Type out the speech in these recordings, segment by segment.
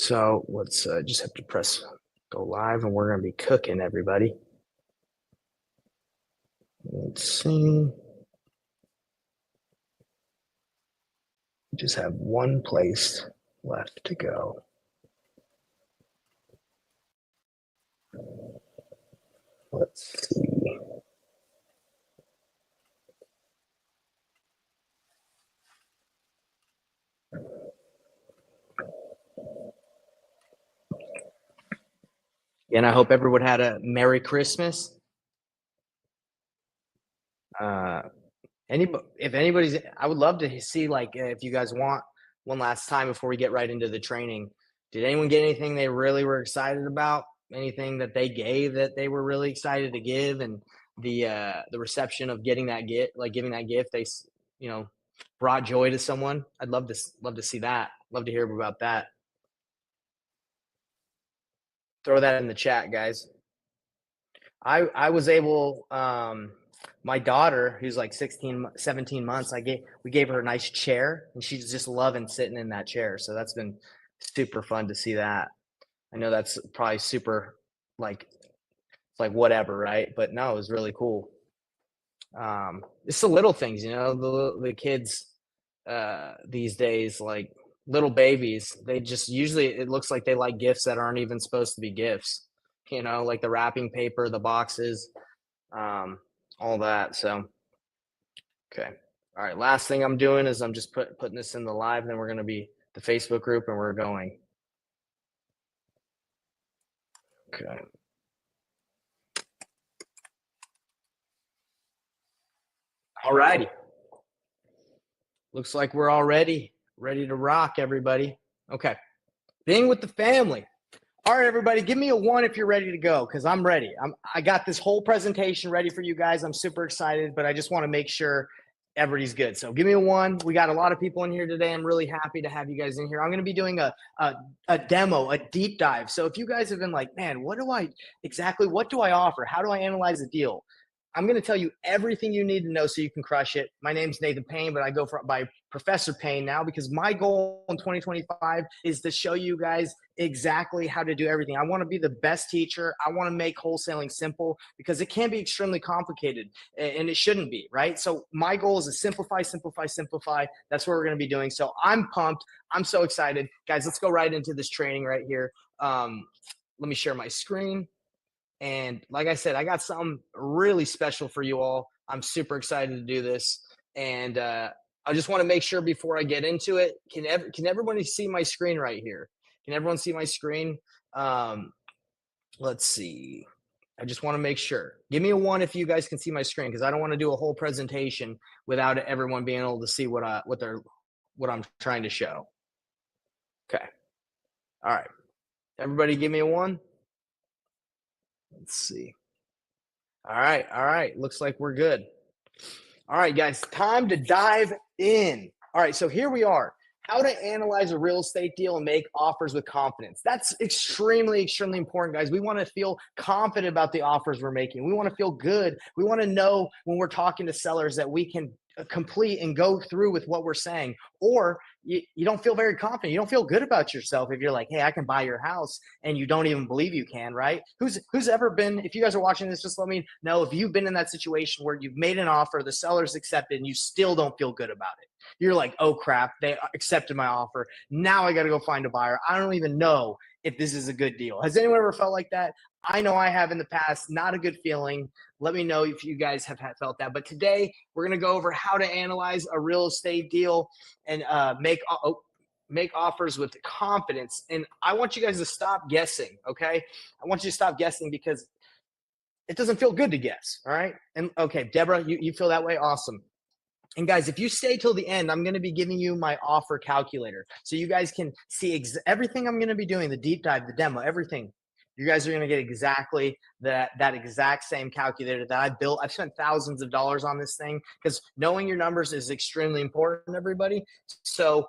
So let's just have to press go live and we're going to be cooking, everybody. Let's see. We just have one place left to go. Let's see. And I hope everyone had a Merry Christmas. If anybody's, I would love to see, like, if you guys want one last time before we get right into the training. Did anyone get anything they really were excited about? Anything that they gave that they were really excited to give, and the reception of getting that gift, like giving that gift, you know brought joy to someone. I'd love to see that. Love to hear about that. Throw that in the chat, guys. I was able, my daughter, who's like 16, 17 months, we gave her a nice chair and she's just loving sitting in that chair. So that's been super fun to see that. I know that's probably super, like, it's like whatever, right? But no, it was really cool. It's the little things, the kids these days, like little babies, they just usually, it looks like they like gifts that aren't even supposed to be gifts, like the wrapping paper, the boxes, all that. So, okay. All right. Last thing I'm doing is I'm just putting this in the live. Then we're going to be the Facebook group and we're going. Okay. All righty. Looks like we're all ready to rock, everybody. Okay. Being with the family. All right, everybody, give me a 1 if you're ready to go, because I'm ready. I got this whole presentation ready for you guys. I'm super excited, but I just want to make sure everybody's good. So give me a 1. We got a lot of people in here today. I'm really happy to have you guys in here. I'm going to be doing a demo, a deep dive. So if you guys have been like, man, what do I offer? How do I analyze a deal? I'm going to tell you everything you need to know so you can crush it. My name's Nathan Payne, but I go by Professor Payne now, because my goal in 2025 is to show you guys exactly how to do everything. I want to be the best teacher. I want to make wholesaling simple, because it can be extremely complicated and it shouldn't be, right? So my goal is to simplify, simplify, simplify. That's what we're going to be doing. So I'm pumped. I'm so excited. Guys, let's go right into this training right here. Let me share my screen. And like I said, I got something really special for you all. I'm super excited to do this. And I just want to make sure before I get into it, can everybody see my screen right here? Can everyone see my screen? Let's see. I just want to make sure. Give me a 1 if you guys can see my screen, because I don't want to do a whole presentation without everyone being able to see what I'm trying to show. Okay. All right. Everybody give me a 1. Let's see. All right. Looks like we're good. All right, guys, time to dive in. All right, so here we are. How to analyze a real estate deal and make offers with confidence. That's extremely, extremely important, guys. We want to feel confident about the offers we're making. We want to feel good. We want to know when we're talking to sellers that we can complete and go through with what we're saying. Or you don't feel very confident. You don't feel good about yourself if you're like, hey, I can buy your house, and you don't even believe you can, right? Who's ever been, if you guys are watching this, just let me know if you've been in that situation where you've made an offer, the seller's accepted, and you still don't feel good about it. You're like, oh crap, they accepted my offer. Now I got to go find a buyer. I don't even know if this is a good deal. Has anyone ever felt like that? I know I have in the past. Not a good feeling. Let me know if you guys have felt that. But today we're going to go over how to analyze a real estate deal and make offers with confidence. And I want you guys to stop guessing, okay? I want you to stop guessing, because it doesn't feel good to guess, all right? And okay, Deborah, you feel that way? Awesome. And guys, if you stay till the end, I'm going to be giving you my offer calculator, so you guys can see everything I'm going to be doing, the deep dive, the demo, everything. You guys are going to get exactly that exact same calculator that I built. I've spent thousands of dollars on this thing, because knowing your numbers is extremely important, everybody. So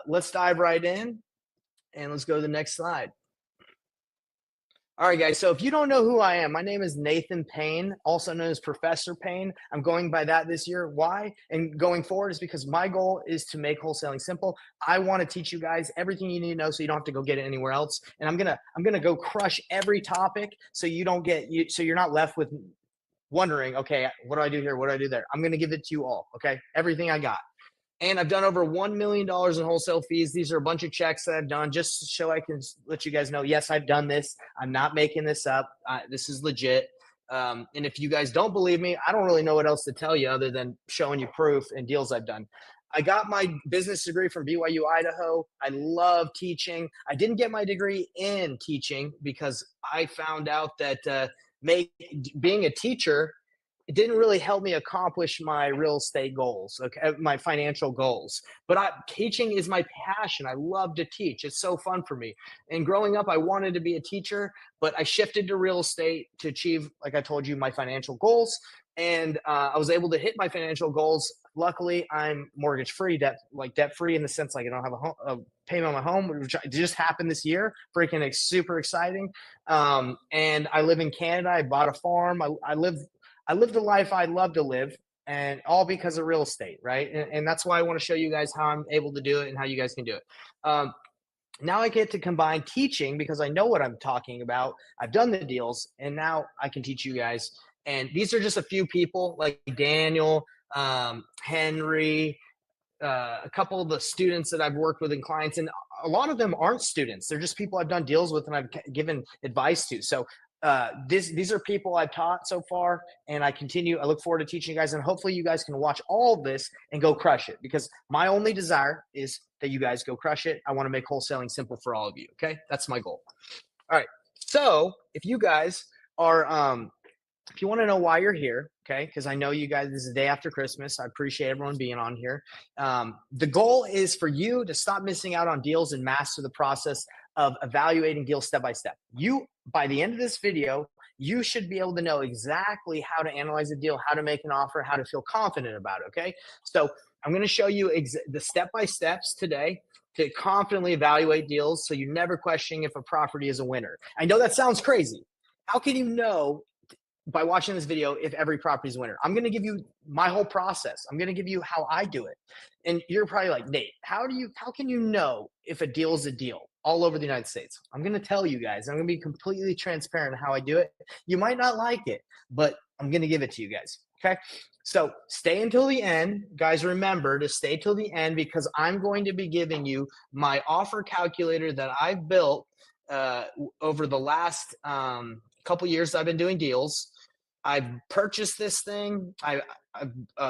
let's dive right in, and let's go to the next slide. All right, guys. So if you don't know who I am, my name is Nathan Payne, also known as Professor Payne. I'm going by that this year. Why? And going forward is because my goal is to make wholesaling simple. I want to teach you guys everything you need to know so you don't have to go get it anywhere else. And I'm gonna go crush every topic so you don't get you so you're not left with wondering, okay, what do I do here? What do I do there? I'm gonna give it to you all. Okay. Everything I got. And I've done over $1 million in wholesale fees. These are a bunch of checks that I've done just so I can let you guys know, yes, I've done this. I'm not making this up. This is legit. And if you guys don't believe me, I don't really know what else to tell you other than showing you proof and deals I've done. I got my business degree from BYU, Idaho. I love teaching. I didn't get my degree in teaching because I found out that being a teacher, it didn't really help me accomplish my real estate goals, okay, my financial goals. But teaching is my passion. I love to teach. It's so fun for me. And growing up, I wanted to be a teacher, but I shifted to real estate to achieve, like I told you, my financial goals. And I was able to hit my financial goals. Luckily, I'm mortgage free, debt free in the sense like I don't have a payment on my home, which just happened this year. Freaking super exciting. And I live in Canada. I bought a farm. I lived the life I love to live, and all because of real estate, right? And that's why I want to show you guys how I'm able to do it and how you guys can do it. Now I get to combine teaching because I know what I'm talking about. I've done the deals, and now I can teach you guys. And these are just a few people like Daniel, Henry, a couple of the students that I've worked with and clients, and a lot of them aren't students. They're just people I've done deals with and I've given advice to. So these are people I've taught so far, and I look forward to teaching you guys, and hopefully you guys can watch all of this and go crush it, because my only desire is that you guys go crush it. I want to make wholesaling simple for all of you. Okay. That's my goal. All right. So if you guys are, if you want to know why you're here, okay, because I know you guys, this is the day after Christmas. I appreciate everyone being on here. The goal is for you to stop missing out on deals and master the process of evaluating deals step by step. By the end of this video, you should be able to know exactly how to analyze a deal, how to make an offer, how to feel confident about it, okay? So I'm going to show you the step-by-steps today to confidently evaluate deals so you're never questioning if a property is a winner. I know that sounds crazy. How can you know by watching this video if every property is a winner? I'm going to give you my whole process. I'm going to give you how I do it. And you're probably like, Nate, how can you know if a deal is a deal all over the United States? I'm going to tell you guys. I'm going to be completely transparent how I do it. You might not like it, but I'm going to give it to you guys. Okay. So stay until the end. Guys, remember to stay till the end, because I'm going to be giving you my offer calculator that I've built over the last couple years I've been doing deals. I've purchased this thing. I've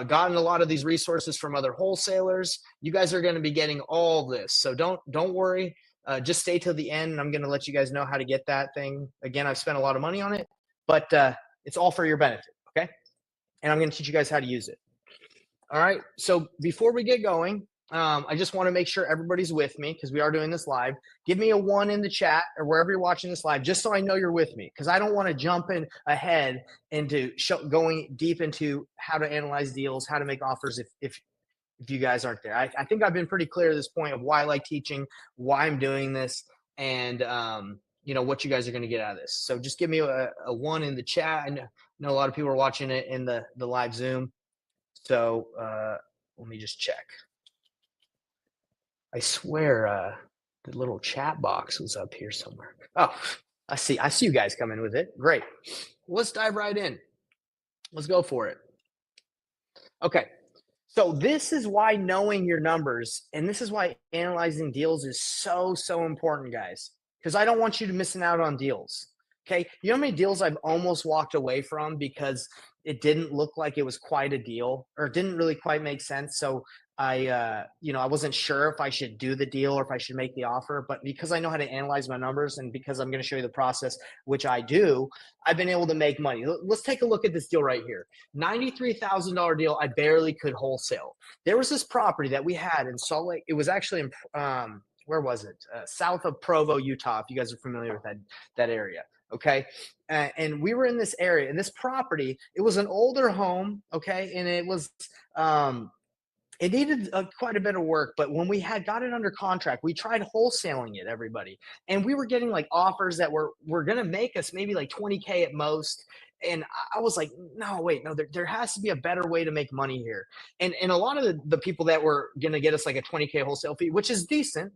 gotten a lot of these resources from other wholesalers. You guys are going to be getting all this, so don't worry. Just stay till the end, and I'm going to let you guys know how to get that thing. Again, I've spent a lot of money on it, but it's all for your benefit, okay? And I'm going to teach you guys how to use it. All right. So before we get going, I just want to make sure everybody's with me, because we are doing this live. Give me a 1 in the chat or wherever you're watching this live, just so I know you're with me, because I don't want to jump in ahead into going deep into how to analyze deals, how to make offers if you guys aren't there. I think I've been pretty clear at this point of why I like teaching, why I'm doing this, and what you guys are going to get out of this. So just give me a 1 in the chat. I know a lot of people are watching it in the live Zoom. So let me just check. I swear the little chat box was up here somewhere. Oh, I see you guys coming with it. Great. Let's dive right in. Let's go for it. Okay. So this is why knowing your numbers, and this is why analyzing deals is so important, guys, because I don't want you to missing out on deals. Okay. You know how many deals I've almost walked away from because it didn't look like it was quite a deal, or it didn't really quite make sense. So I wasn't sure if I should do the deal or if I should make the offer, but because I know how to analyze my numbers, and because I'm going to show you the process, which I do, I've been able to make money. Let's take a look at this deal right here. $93,000 deal. I barely could wholesale. There was this property that we had in Salt Lake. It was actually in, where was it? South of Provo, Utah, if you guys are familiar with that area. Okay. And we were in this area, and this property, it was an older home. Okay. And it was, It needed quite a bit of work, but when we had got it under contract, we tried wholesaling it, everybody, and we were getting like offers that were going to make us maybe like 20K at most. And I was like, no, wait, no, there has to be a better way to make money here. And a lot of the people that were going to get us like a 20K wholesale fee, which is decent,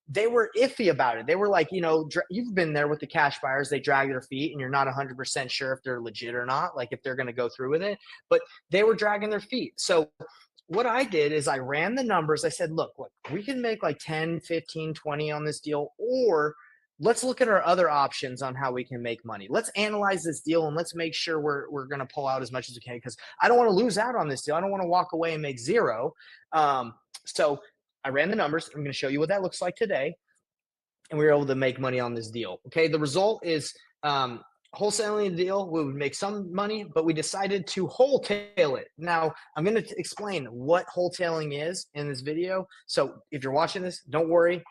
they were iffy about it. They were like, you've been there with the cash buyers, they drag their feet and you're not 100% sure if they're legit or not, like if they're going to go through with it, but they were dragging their feet. So what I did is I ran the numbers. I said, look, we can make like 10, 15, 20 on this deal, or let's look at our other options on how we can make money. Let's analyze this deal and let's make sure we're going to pull out as much as we can, because I don't want to lose out on this deal. I don't want to walk away and make zero. So I ran the numbers. I'm going to show you what that looks like today. And we were able to make money on this deal. Okay. The result is wholesaling the deal, we would make some money, but we decided to wholetail it. Now, I'm going to explain what wholetailing is in this video. So if you're watching this, don't worry.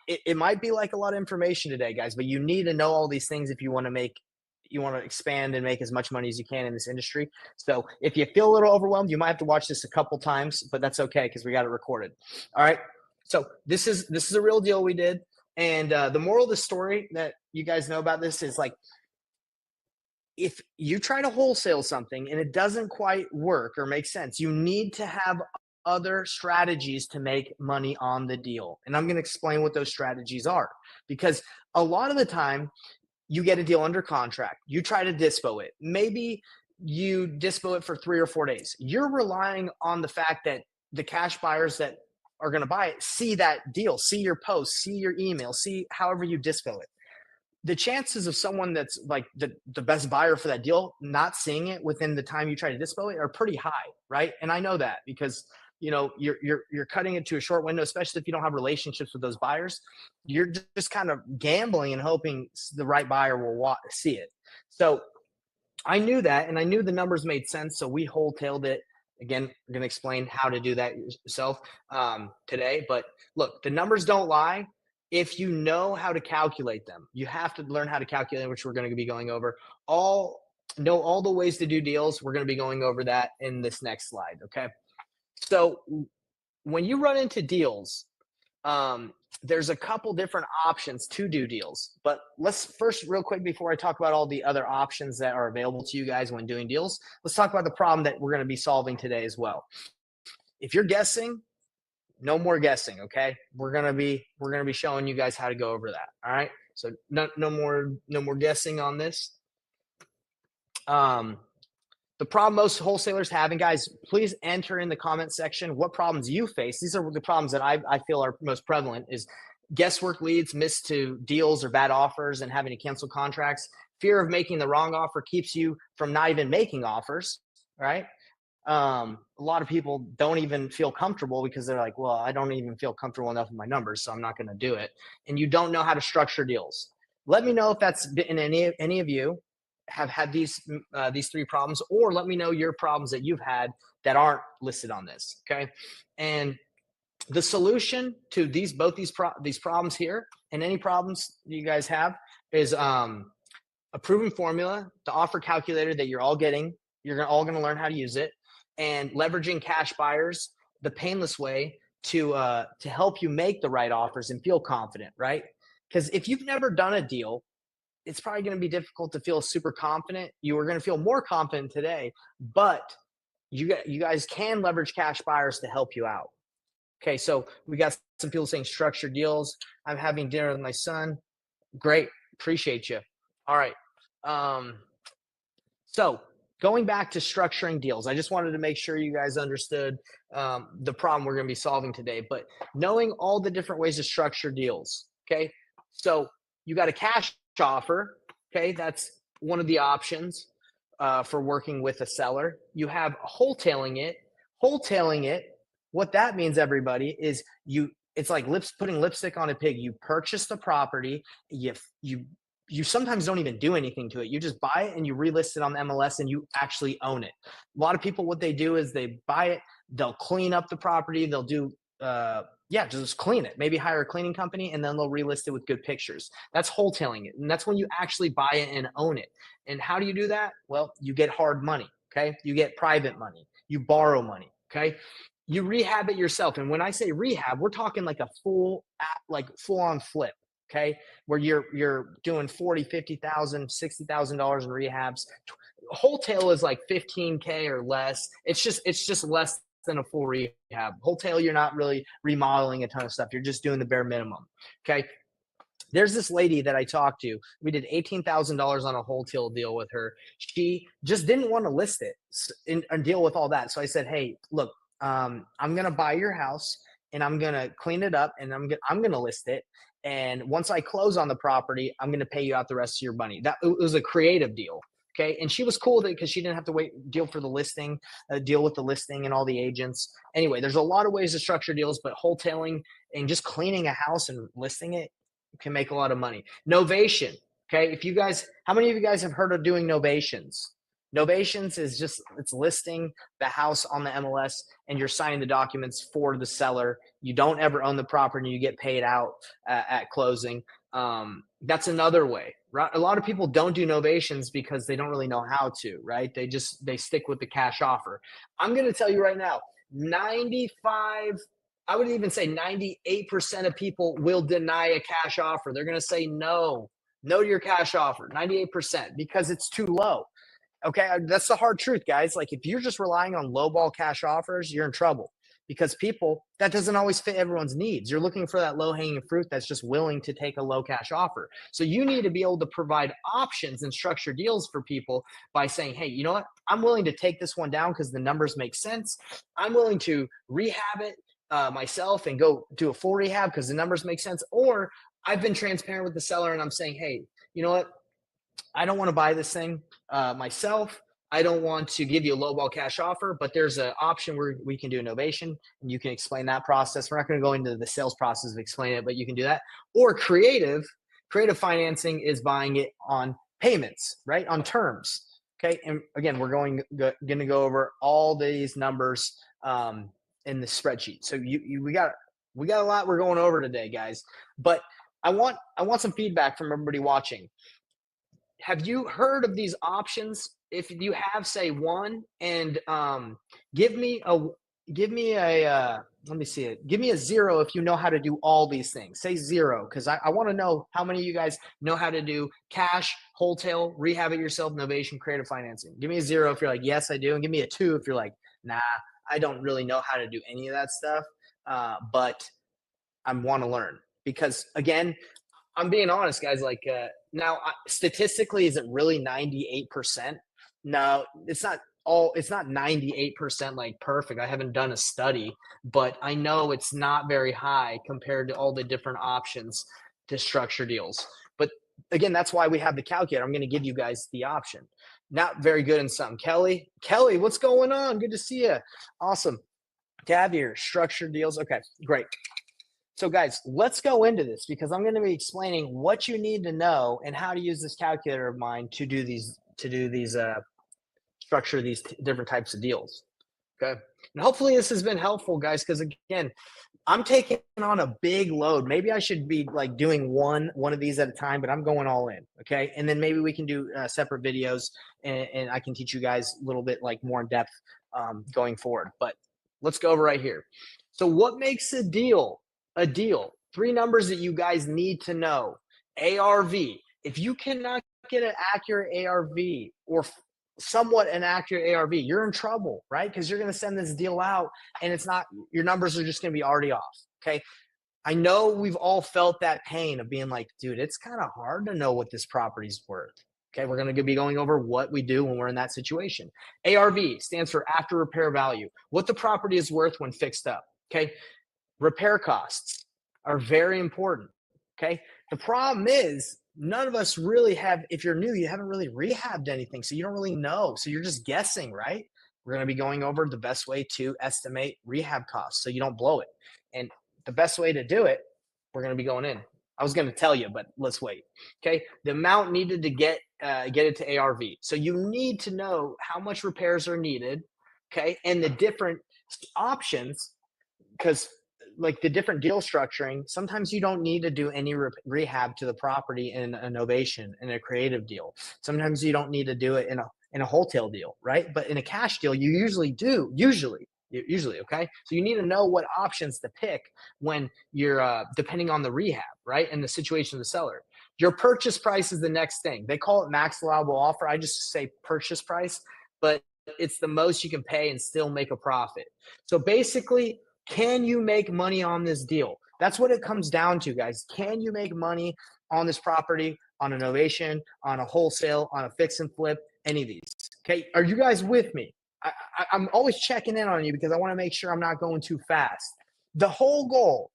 It might be like a lot of information today, guys, but you need to know all these things if you want to expand and make as much money as you can in this industry. So if you feel a little overwhelmed, you might have to watch this a couple times, but that's okay because we got it recorded. All right. So this is a real deal we did. And the moral of the story that you guys know about this is like, if you try to wholesale something and it doesn't quite work or make sense, you need to have other strategies to make money on the deal. And I'm going to explain what those strategies are, because a lot of the time you get a deal under contract, you try to dispo it. Maybe you dispo it for 3 or 4 days. You're relying on the fact that the cash buyers that are going to buy it see that deal, see your post, see your email, see however you dispo it. The chances of someone that's like the best buyer for that deal not seeing it within the time you try to dispo it are pretty high, right? And I know that because you're cutting it to a short window, especially if you don't have relationships with those buyers. You're just kind of gambling and hoping the right buyer will see it. So I knew that, and I knew the numbers made sense, so we wholetailed it. Again, I'm going to explain how to do that yourself today. But look, the numbers don't lie if you know how to calculate them. You have to learn how to calculate, which we're going to be going over. Know all the ways to do deals. We're going to be going over that in this next slide. Okay. So when you run into deals, there's a couple different options to do deals, but let's first, real quick, before I talk about all the other options that are available to you guys when doing deals, let's talk about the problem that we're going to be solving today as well. If you're guessing, no more guessing. Okay. We're going to be showing you guys how to go over that. All right. So no more guessing on this. The problem most wholesalers have, and guys, please enter in the comment section what problems you face. These are the problems that I feel are most prevalent: is guesswork leads, missed to deals or bad offers, and having to cancel contracts. Fear of making the wrong offer keeps you from not even making offers, right? A lot of people don't even feel comfortable because they're like, well, I don't even feel comfortable enough with my numbers, so I'm not going to do it. And you don't know how to structure deals. Let me know if that's been any of you have had these 3 problems, or let me know your problems that you've had that aren't listed on this. Okay. And the solution to both these problems here, and any problems you guys have, is a proven formula, the offer calculator that you're all getting. You're all going to learn how to use it, and leveraging cash buyers the painless way to help you make the right offers and feel confident, right? Because if you've never done a deal, it's probably going to be difficult to feel super confident. You are going to feel more confident today, but you guys can leverage cash buyers to help you out. Okay, so we got some people saying structured deals. I'm having dinner with my son. Great, appreciate you. All right. So going back to structuring deals, I just wanted to make sure you guys understood the problem we're going to be solving today. But knowing all the different ways to structure deals. Okay, so you got a cash offer. Okay, that's one of the options for working with a seller. You have wholetailing it. Wholetailing it, what that means, everybody, is it's like putting lipstick on a pig. You purchase the property, you sometimes don't even do anything to it. You just buy it and you relist it on the MLS and you actually own it. A lot of people, what they do is they buy it, they'll clean up the property, they'll do just clean it, maybe hire a cleaning company, and then they'll relist it with good pictures. That's wholetailing it. And that's when you actually buy it and own it. And how do you do that? Well, you get hard money. Okay. You get private money. You borrow money. Okay. you rehab it yourself. And when I say rehab, we're talking like a full on flip. Okay. Where you're doing 40, 50,000, $60,000 in rehabs. Wholesale is like 15K or less. It's just less than a full rehab. Wholesale, you're not really remodeling a ton of stuff. You're just doing the bare minimum. Okay. There's this lady that I talked to. We did $18,000 on a wholesale deal with her. She just didn't want to list it and deal with all that. So I said, hey, look, I'm gonna buy your house and I'm gonna clean it up and I'm gonna list it. And once I close on the property, I'm gonna pay you out the rest of your money. That it was a creative deal. Okay. And she was cool with it because she didn't have to deal for the listing, deal with the listing and all the agents. Anyway, there's a lot of ways to structure deals, but wholesaling and just cleaning a house and listing it can make a lot of money. Novation. Okay. How many of you guys have heard of doing novations? Novations is just, it's listing the house on the MLS and you're signing the documents for the seller. You don't ever own the property and you get paid out at closing. That's another way, right? A lot of people don't do novations because they don't really know how to, right? They stick with the cash offer. I'm going to tell you right now, 95, I would even say 98% of people will deny a cash offer. They're going to say no to your cash offer, 98%, because it's too low. Okay, that's the hard truth, guys. Like if you're just relying on lowball cash offers, you're in trouble because that doesn't always fit everyone's needs. You're looking for that low-hanging fruit that's just willing to take a low cash offer. So you need to be able to provide options and structure deals for people by saying, hey, you know what? I'm willing to take this one down because the numbers make sense. I'm willing to rehab it myself and go do a full rehab because the numbers make sense. Or I've been transparent with the seller and I'm saying, hey, you know what? I don't want to buy this thing myself. I don't want to give you a lowball cash offer, but there's an option where we can do an novation and you can explain that process. We're not going to go into the sales process of explaining it, but you can do that. Or creative financing is buying it on payments, right? On terms. Okay. And again, we're going to go over all these numbers in the spreadsheet. So we got a lot we're going over today, guys, but I want some feedback from everybody watching. Have you heard of these options? If you have, say one, and give me a let me see it. Give me a 0 if you know how to do all these things. Say 0 because I want to know how many of you guys know how to do cash, wholesale, rehab it yourself, novation, creative financing. Give me a 0 if you're like, yes, I do, and give me a 2 if you're like, nah, I don't really know how to do any of that stuff, but I want to learn because again, I'm being honest, guys. Like now, statistically, is it really 98%? No, it's not. It's not 98% like perfect. I haven't done a study, but I know it's not very high compared to all the different options to structure deals. But again, that's why we have the calculator. I'm going to give you guys the option. Not very good in some. Kelly, what's going on? Good to see you. Awesome. Tab here, structured deals. Okay, great. So guys, let's go into this because I'm going to be explaining what you need to know and how to use this calculator of mine to structure these different types of deals. Okay. And hopefully this has been helpful, guys, because again, I'm taking on a big load. Maybe I should be like doing one of these at a time, but I'm going all in. Okay. And then maybe we can do separate videos and I can teach you guys a little bit like more in depth going forward. But let's go over right here. So what makes a deal? A deal. 3 numbers that you guys need to know. ARV. If you cannot get an accurate ARV or somewhat an accurate ARV, you're in trouble, right? Because you're going to send this deal out and it's not, your numbers are just going to be already off. Okay. I know we've all felt that pain of being like, dude, it's kind of hard to know what this property's worth. Okay. We're going to be going over what we do when we're in that situation. ARV stands for after repair value, what the property is worth when fixed up. Okay. Repair costs are very important. Okay. The problem is none of us really have, if you're new, you haven't really rehabbed anything. So you don't really know. So you're just guessing, right? We're going to be going over the best way to estimate rehab costs so you don't blow it. And the best way to do it, we're going to be going in. I was going to tell you, but let's wait. Okay. The amount needed to get it to ARV. So you need to know how much repairs are needed. Okay. And the different options, because like the different deal structuring, sometimes you don't need to do any rehab to the property in a novation, in a creative deal. Sometimes you don't need to do it in a wholesale deal, right? But in a cash deal, you usually do. Usually, usually. Okay, so you need to know what options to pick when you're depending on the rehab, right, and the situation of the seller. Your purchase price is the next thing. They call it max allowable offer. I just say purchase price, but it's the most you can pay and still make a profit. So basically, can you make money on this deal? That's what it comes down to, guys. Can you make money on this property, on a novation, on a wholesale, on a fix and flip, any of these? Okay, are you guys with me? I'm always checking in on you because I want to make sure I'm not going too fast. The whole goal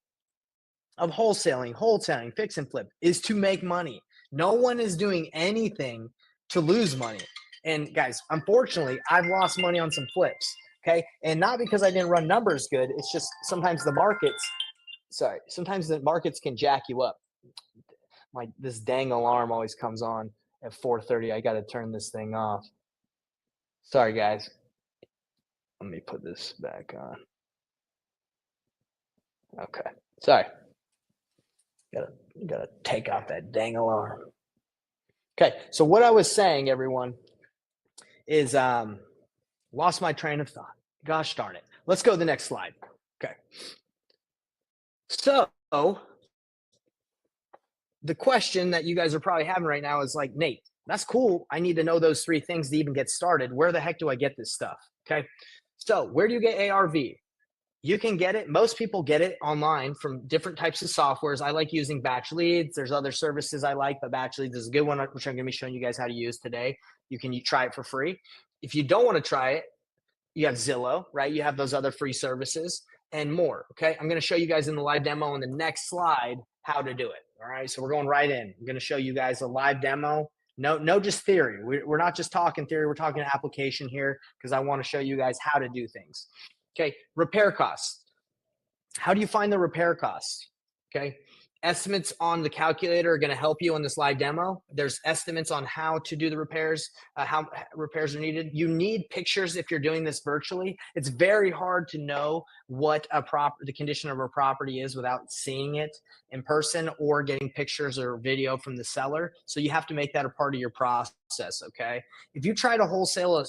of wholesaling, fix and flip is to make money. No one is doing anything to lose money. And guys, unfortunately, I've lost money on some flips. Okay. And not because I didn't run numbers good. It's just sometimes the markets can jack you up. This dang alarm always comes on at 4:30. I got to turn this thing off. Sorry, guys. Let me put this back on. Okay. Sorry. Gotta take off that dang alarm. Okay, so what I was saying, everyone, is lost my train of thought. Gosh darn it. Let's go to the next slide. Okay. So the question that you guys are probably having right now is like, Nate, that's cool. I need to know those 3 things to even get started. Where the heck do I get this stuff? Okay. So where do you get ARV? You can get it. Most people get it online from different types of softwares. I like using Batch Leads. There's other services I like, but Batch Leads is a good one, which I'm going to be showing you guys how to use today. You can try it for free. If you don't want to try it, you have Zillow, right? You have those other free services and more. Okay. I'm going to show you guys in the live demo on the next slide how to do it. All right. So we're going right in. I'm going to show you guys a live demo. No, just theory. We're not just talking theory. We're talking application here because I want to show you guys how to do things. Okay, repair costs. How do you find the repair costs? Okay, estimates on the calculator are going to help you on this live demo. There's estimates on how to do the repairs, how repairs are needed. You need pictures if you're doing this virtually. It's very hard to know what the condition of a property is without seeing it in person or getting pictures or video from the seller. So you have to make that a part of your process. Okay, if you try to wholesale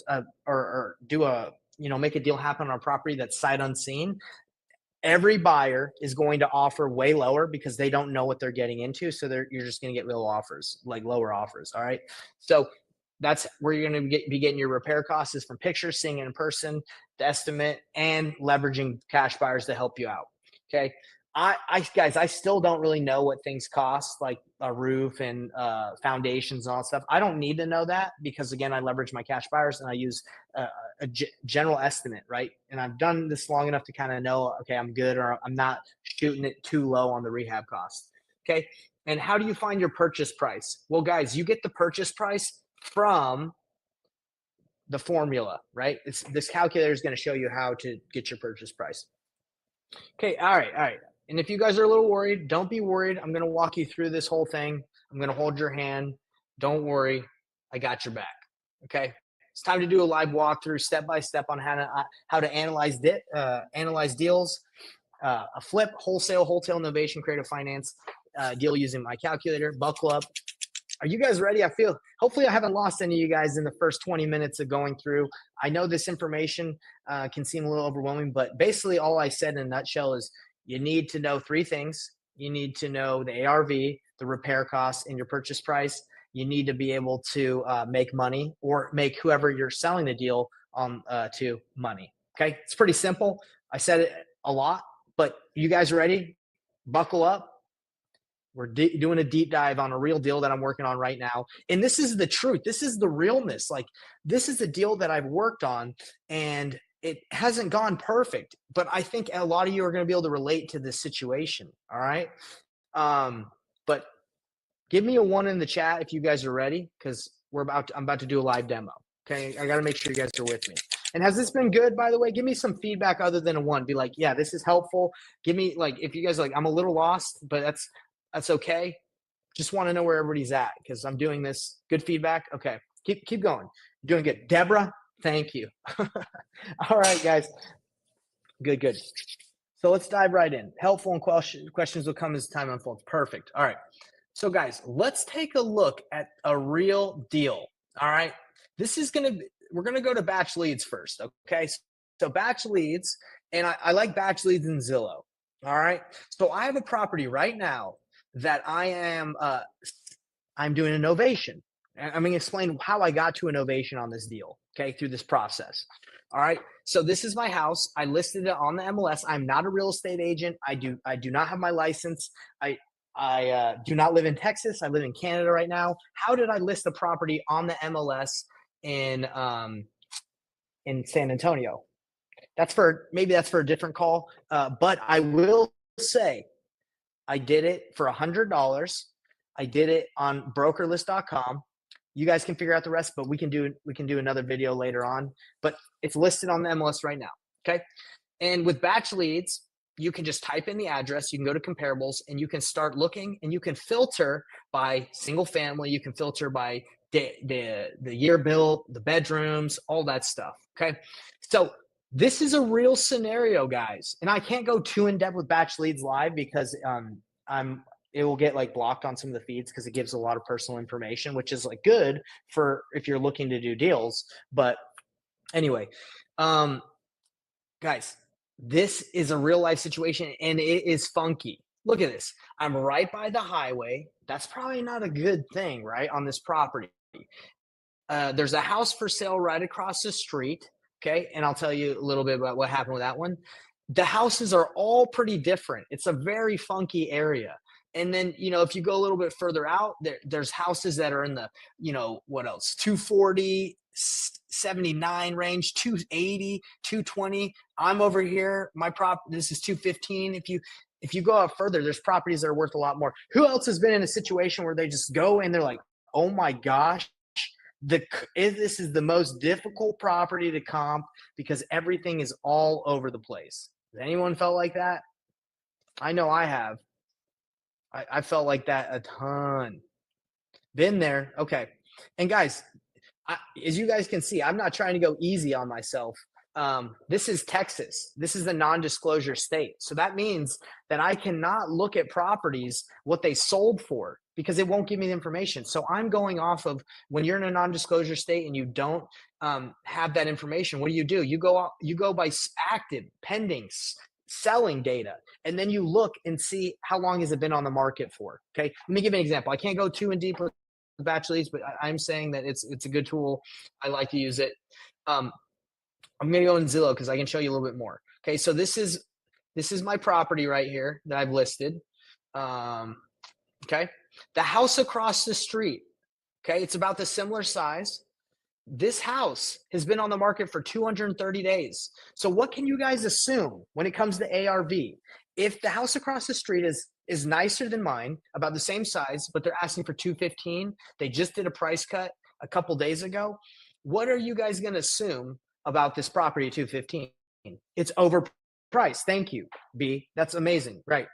or do a make a deal happen on a property that's sight unseen, every buyer is going to offer way lower because they don't know what they're getting into. So you're just going to get lower offers. All right. So that's where you're going to be getting your repair costs is from pictures, seeing it in person, the estimate, and leveraging cash buyers to help you out. Okay. Guys, I still don't really know what things cost, like a roof and foundations and all that stuff. I don't need to know that because, again, I leverage my cash buyers and I use a general estimate, right? And I've done this long enough to kind of know, okay, I'm good or I'm not shooting it too low on the rehab cost. Okay. And how do you find your purchase price? Well, guys, you get the purchase price from the formula, right? This calculator is going to show you how to get your purchase price. Okay. All right. And if you guys are a little worried, don't be worried. I'm going to walk you through this whole thing. I'm going to hold your hand. Don't worry. I got your back. Okay. It's time to do a live walkthrough step by step on how to analyze deals, a flip, wholesale, novation, creative finance deal using my calculator. Buckle up. Are you guys ready? Hopefully I haven't lost any of you guys in the first 20 minutes of going through. I know this information can seem a little overwhelming, but basically all I said in a nutshell is you need to know 3 things. You need to know the ARV, the repair costs, and your purchase price. You need to be able to make money or make whoever you're selling the deal on to money. Okay, it's pretty simple. I said it a lot, but you guys ready? Buckle up. We're doing a deep dive on a real deal that I'm working on right now. And this is the truth. This is the realness. Like, this is the deal that I've worked on, and it hasn't gone perfect, but I think a lot of you are going to be able to relate to this situation. All right. But give me a 1 in the chat if you guys are ready, because I'm about to do a live demo. Okay. I got to make sure you guys are with me. And has this been good, by the way? Give me some feedback other than a 1. Be like, yeah, this is helpful. Give me, like, if you guys are like, I'm a little lost, but that's okay. Just want to know where everybody's at because I'm doing this. Good feedback. Okay. Keep going. You're doing good. Deborah, thank you. All right, guys. Good. So let's dive right in. Helpful and questions will come as time unfolds. Perfect. All right. So guys, let's take a look at a real deal. All right. We're going to go to Batch Leads first. Okay. So Batch Leads, and I like Batch Leads and Zillow. All right. So I have a property right now that I'm doing a novation. I'm going to explain how I got to a novation on this deal, okay, through this process. All right. So this is my house. I listed it on the MLS. I'm not a real estate agent. I do not have my license. I do not live in Texas. I live in Canada right now. How did I list the property on the MLS in San Antonio? Maybe that's for a different call. But I will say I did it for $100. I did it on brokerlist.com. You guys can figure out the rest, but we can do another video later on. But it's listed on the MLS right now. Okay. And with Batch Leads, you can just type in the address, you can go to comparables, and you can start looking, and you can filter by single family, you can filter by the year built, the bedrooms, all that stuff. Okay. So this is a real scenario, guys. And I can't go too in depth with Batch Leads live because it will get like blocked on some of the feeds because it gives a lot of personal information, which is like good for if you're looking to do deals. But anyway, guys, this is a real life situation and it is funky. Look at this. I'm right by the highway. That's probably not a good thing, right? On this property. There's a house for sale right across the street. Okay. And I'll tell you a little bit about what happened with that one. The houses are all pretty different. It's a very funky area. And then, if you go a little bit further out, there's houses that are in the, what else? 240, 79 range, 280, 220. I'm over here. This is 215. If you go out further, there's properties that are worth a lot more. Who else has been in a situation where they just go and they're like, oh my gosh, this is the most difficult property to comp because everything is all over the place. Has anyone felt like that? I know I have. I felt like that a ton. Been there. Okay. And guys, as you guys can see, I'm not trying to go easy on myself. This is Texas. This is a non-disclosure state. So that means that I cannot look at properties, what they sold for, because it won't give me the information. So I'm going off of when you're in a non-disclosure state and you don't have that information, what do? You go by active, pending, selling data, and then you look and see how long has it been on the market for. Okay, let me give you an example. I can't go too in deep with Batch Leads, but I'm saying that it's a good tool. I like to use it. I'm going to go in Zillow because I can show you a little bit more. Okay, so this is my property right here that I've listed. Okay, the house across the street. Okay, it's about the similar size. This house has been on the market for 230 days. So what can you guys assume when it comes to ARV? If the house across the street is nicer than mine, about the same size, but they're asking for 215, they just did a price cut a couple days ago. What are you guys going to assume about this property at 215? It's overpriced. Thank you, B. That's amazing. Right.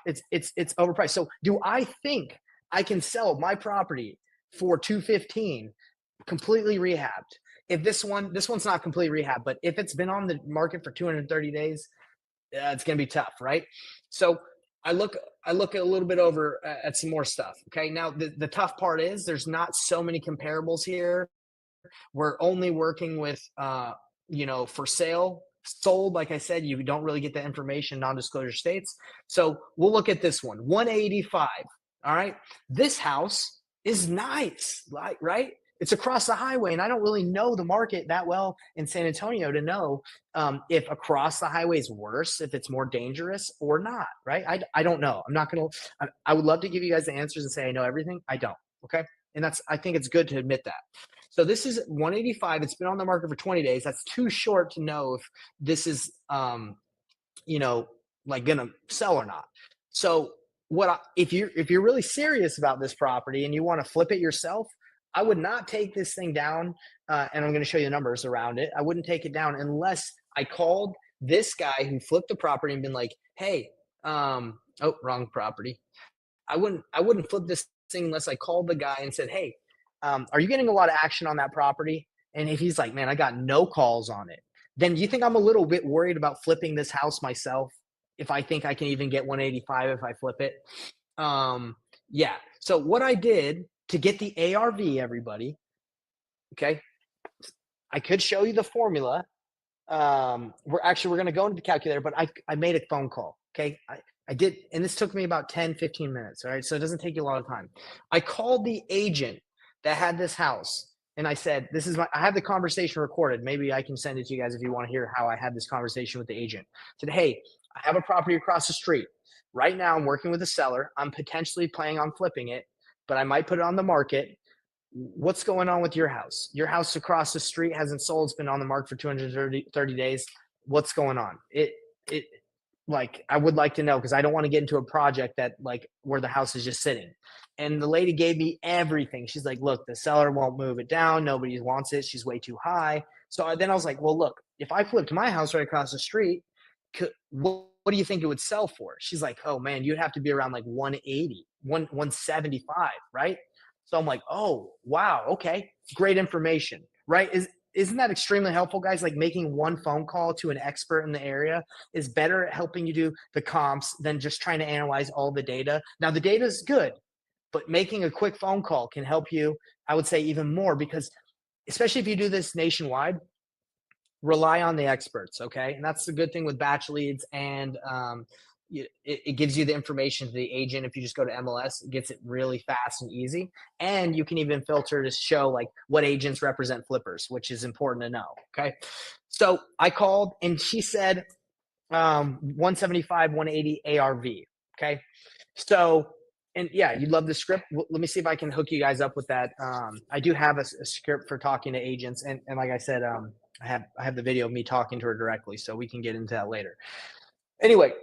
It's overpriced. So do I think I can sell my property for 215 completely rehabbed? If this one's not completely rehabbed, but if it's been on the market for 230 days, it's going to be tough, right? So I look a little bit over at some more stuff. Okay. Now the tough part is there's not so many comparables here. We're only working with, for sale, sold. Like I said, you don't really get the information, non-disclosure states. So we'll look at this one, 185. All right. This house is nice, right? It's across the highway, and I don't really know the market that well in San Antonio to know if across the highway is worse, if it's more dangerous or not, right? I don't know. I'm not going to, I would love to give you guys the answers and say I know everything. I don't, okay? And I think it's good to admit that. So this is 185. It's been on the market for 20 days. That's too short to know if this is, like going to sell or not. So if you're really serious about this property and you want to flip it yourself, I would not take this thing down, and I'm going to show you the numbers around it. I wouldn't take it down unless I called this guy who flipped the property and been like, hey, wrong property. I wouldn't flip this thing unless I called the guy and said, hey, are you getting a lot of action on that property? And if he's like, man, I got no calls on it, then do you think I'm a little bit worried about flipping this house myself if I think I can even get 185 if I flip it? Yeah. So what I did to get the ARV, everybody, okay, I could show you the formula. we're going to go into the calculator, but I made a phone call. Okay. I did, and this took me about 10, 15 minutes. All right. So it doesn't take you a lot of time. I called the agent that had this house and I said, I have the conversation recorded. Maybe I can send it to you guys if you want to hear how I had this conversation with the agent. I said, hey, I have a property across the street. Right now I'm working with a seller. I'm potentially planning on flipping it, but I might put it on the market. What's going on with your house? Your house across the street hasn't sold. It's been on the market for 230 days. What's going on? It like, I would like to know, because I don't want to get into a project that like where the house is just sitting. And the lady gave me everything. She's like, look, the seller won't move it down. Nobody wants it. She's way too high. So then I was like, well, look, if I flipped my house right across the street, what do you think it would sell for? She's like, oh man, you'd have to be around like 180, 175, right? So I'm like, oh, wow, okay, great information, right? Isn't that extremely helpful, guys? Like making one phone call to an expert in the area is better at helping you do the comps than just trying to analyze all the data. Now, the data is good, but making a quick phone call can help you, I would say, even more, because especially if you do this nationwide, rely on the experts, okay? And that's the good thing with batch leads, and it gives you the information to the agent. If you just go to MLS, it gets it really fast and easy. And you can even filter to show like what agents represent flippers, which is important to know, okay? So I called and she said 175, 180 ARV, okay? So, and yeah, you love the script. Let me see if I can hook you guys up with that. I do have a script for talking to agents, and like I said, I have the video of me talking to her directly, so we can get into that later. Anyway,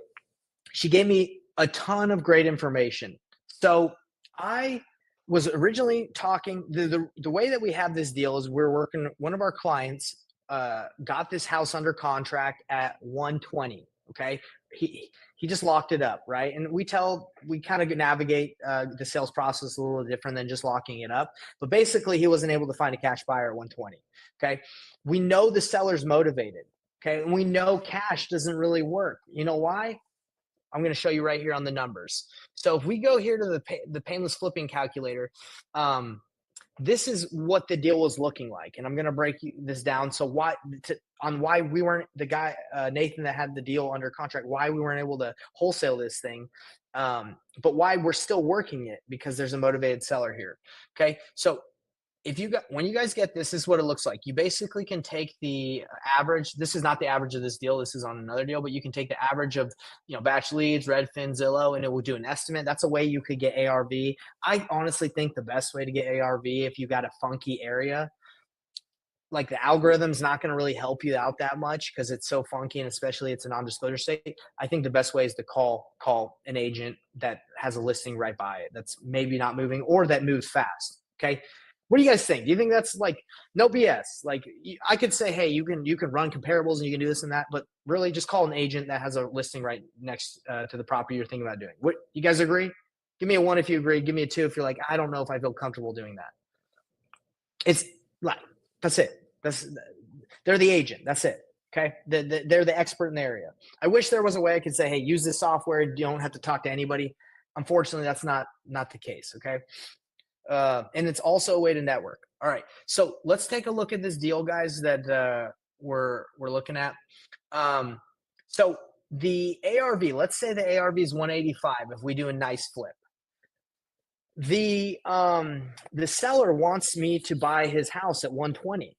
she gave me a ton of great information. So I was originally talking, the way that we have this deal is we're working, one of our clients got this house under contract at 120. Okay. He just locked it up. Right. And we kind of navigate the sales process a little different than just locking it up. But basically he wasn't able to find a cash buyer at 120. Okay. We know the seller's motivated. Okay. And we know cash doesn't really work. You know why? I'm going to show you right here on the numbers. So if we go here to the painless flipping calculator, this is what the deal was looking like. And I'm going to break this down. So why we weren't, the guy, Nathan, that had the deal under contract, why we weren't able to wholesale this thing. But why we're still working it, because there's a motivated seller here. Okay. So when you guys get this is what it looks like. You basically can take the average. This is not the average of this deal. This is on another deal, but you can take the average of, batch leads, Redfin, Zillow, and it will do an estimate. That's a way you could get ARV. I honestly think the best way to get ARV, if you got a funky area, like the algorithm's not going to really help you out that much because it's so funky, and especially it's a non-disclosure state. I think the best way is to call an agent that has a listing right by it that's maybe not moving, or that moves fast. Okay. What do you guys think? Do you think that's like no BS? Like I could say, hey, you can run comparables and you can do this and that, but really just call an agent that has a listing right next to the property you're thinking about doing. What, you guys agree? Give me a 1 if you agree. Give me a 2 if you're like, I don't know if I feel comfortable doing that. It's like, that's it. They're the agent. That's it. Okay. They're the expert in the area. I wish there was a way I could say, hey, use this software. You don't have to talk to anybody. Unfortunately, that's not the case. Okay. And it's also a way to network. All right. So let's take a look at this deal, guys, that we're looking at. So the ARV, let's say the ARV is 185 if we do a nice flip. The seller wants me to buy his house at 120.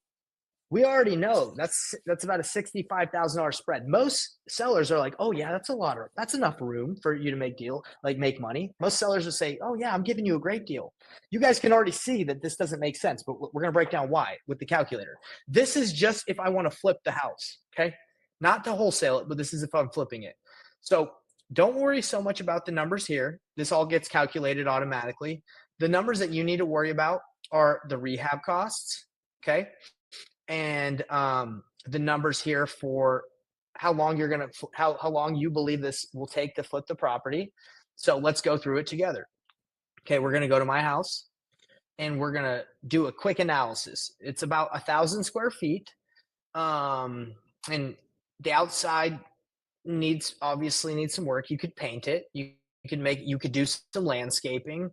We already know that's about a $65,000 spread. Most sellers are like, oh yeah, that's enough room for you to make money. Most sellers will say, oh yeah, I'm giving you a great deal. You guys can already see that this doesn't make sense, but we're going to break down why with the calculator. This is just if I want to flip the house, okay? Not to wholesale it, but this is if I'm flipping it. So don't worry so much about the numbers here. This all gets calculated automatically. The numbers that you need to worry about are the rehab costs, okay? And the numbers here for how long how long you believe this will take to flip the property. So let's go through it together. Okay, we're going to go to my house and we're going to do a quick analysis. It's about 1,000 square feet. And the outside obviously needs some work. You could paint it. You you could do some landscaping.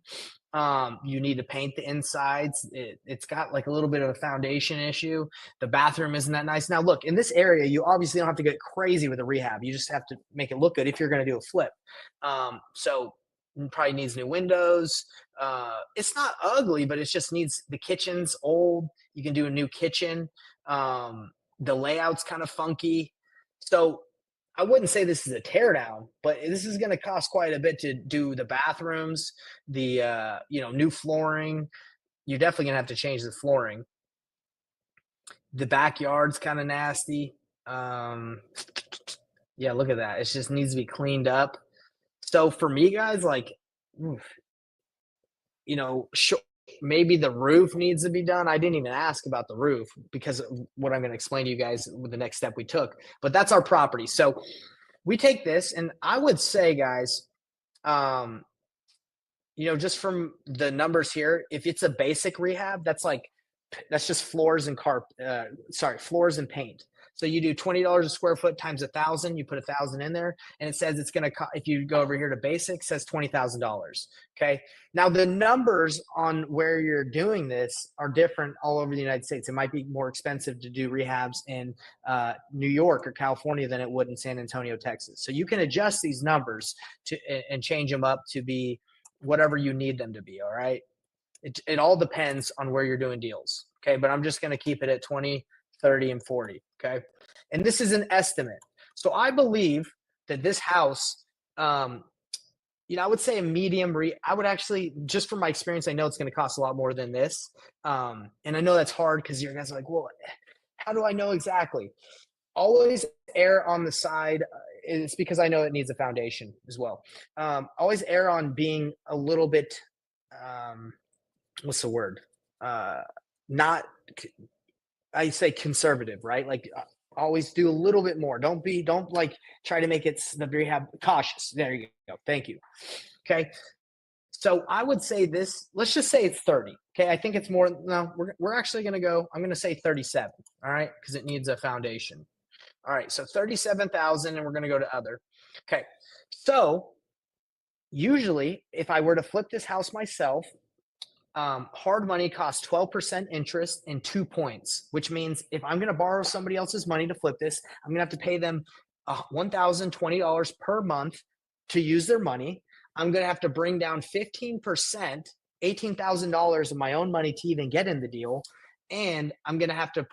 You need to paint the insides. It's got like a little bit of a foundation issue. The bathroom isn't that nice. Now, look, in this area, you obviously don't have to get crazy with a rehab. You just have to make it look good if you're going to do a flip. So probably needs new windows. It's not ugly, but it just needs, the kitchen's old. You can do a new kitchen. The layout's kind of funky. So I wouldn't say this is a teardown, but this is going to cost quite a bit to do the bathrooms, the new flooring. You're definitely going to have to change the flooring. The backyard's kind of nasty. Yeah, look at that. It just needs to be cleaned up. So for me, guys, like, maybe the roof needs to be done. I didn't even ask about the roof because of what I'm going to explain to you guys with the next step we took. But that's our property. So we take this, and I would say, guys, just from the numbers here, if it's a basic rehab, that's just floors and floors and paint. So you do $20 a square foot times 1,000. You put 1,000 in there, and it says it's going to. If you go over here to basic, it says $20,000. Okay. Now the numbers on where you're doing this are different all over the United States. It might be more expensive to do rehabs in New York or California than it would in San Antonio, Texas. So you can adjust these numbers and change them up to be whatever you need them to be. All right. It all depends on where you're doing deals. Okay. But I'm just going to keep it at 20, 30, and 40. Okay. And this is an estimate. So I believe that this house, I would say a medium I would actually, just from my experience, I know it's going to cost a lot more than this. And I know that's hard because you guys are like, well, how do I know exactly? Always err on the side. It's because I know it needs a foundation as well. Always err on being a little bit, what's the word? Not, I say conservative, right? Like always do a little bit more. Don't like try to make it the rehab cautious. There you go. Thank you. Okay. So I would say this, let's just say it's 30. Okay. I think it's more. No, we're actually going to go, I'm going to say 37. All right. Cause it needs a foundation. All right. So 37,000, and we're going to go to other. Okay. So usually if I were to flip this house myself, hard money costs 12% interest and 2 points, which means if I'm going to borrow somebody else's money to flip this, I'm going to have to pay them $1,020 per month to use their money. I'm going to have to bring down 15%, $18,000 of my own money to even get in the deal. And I'm going to have to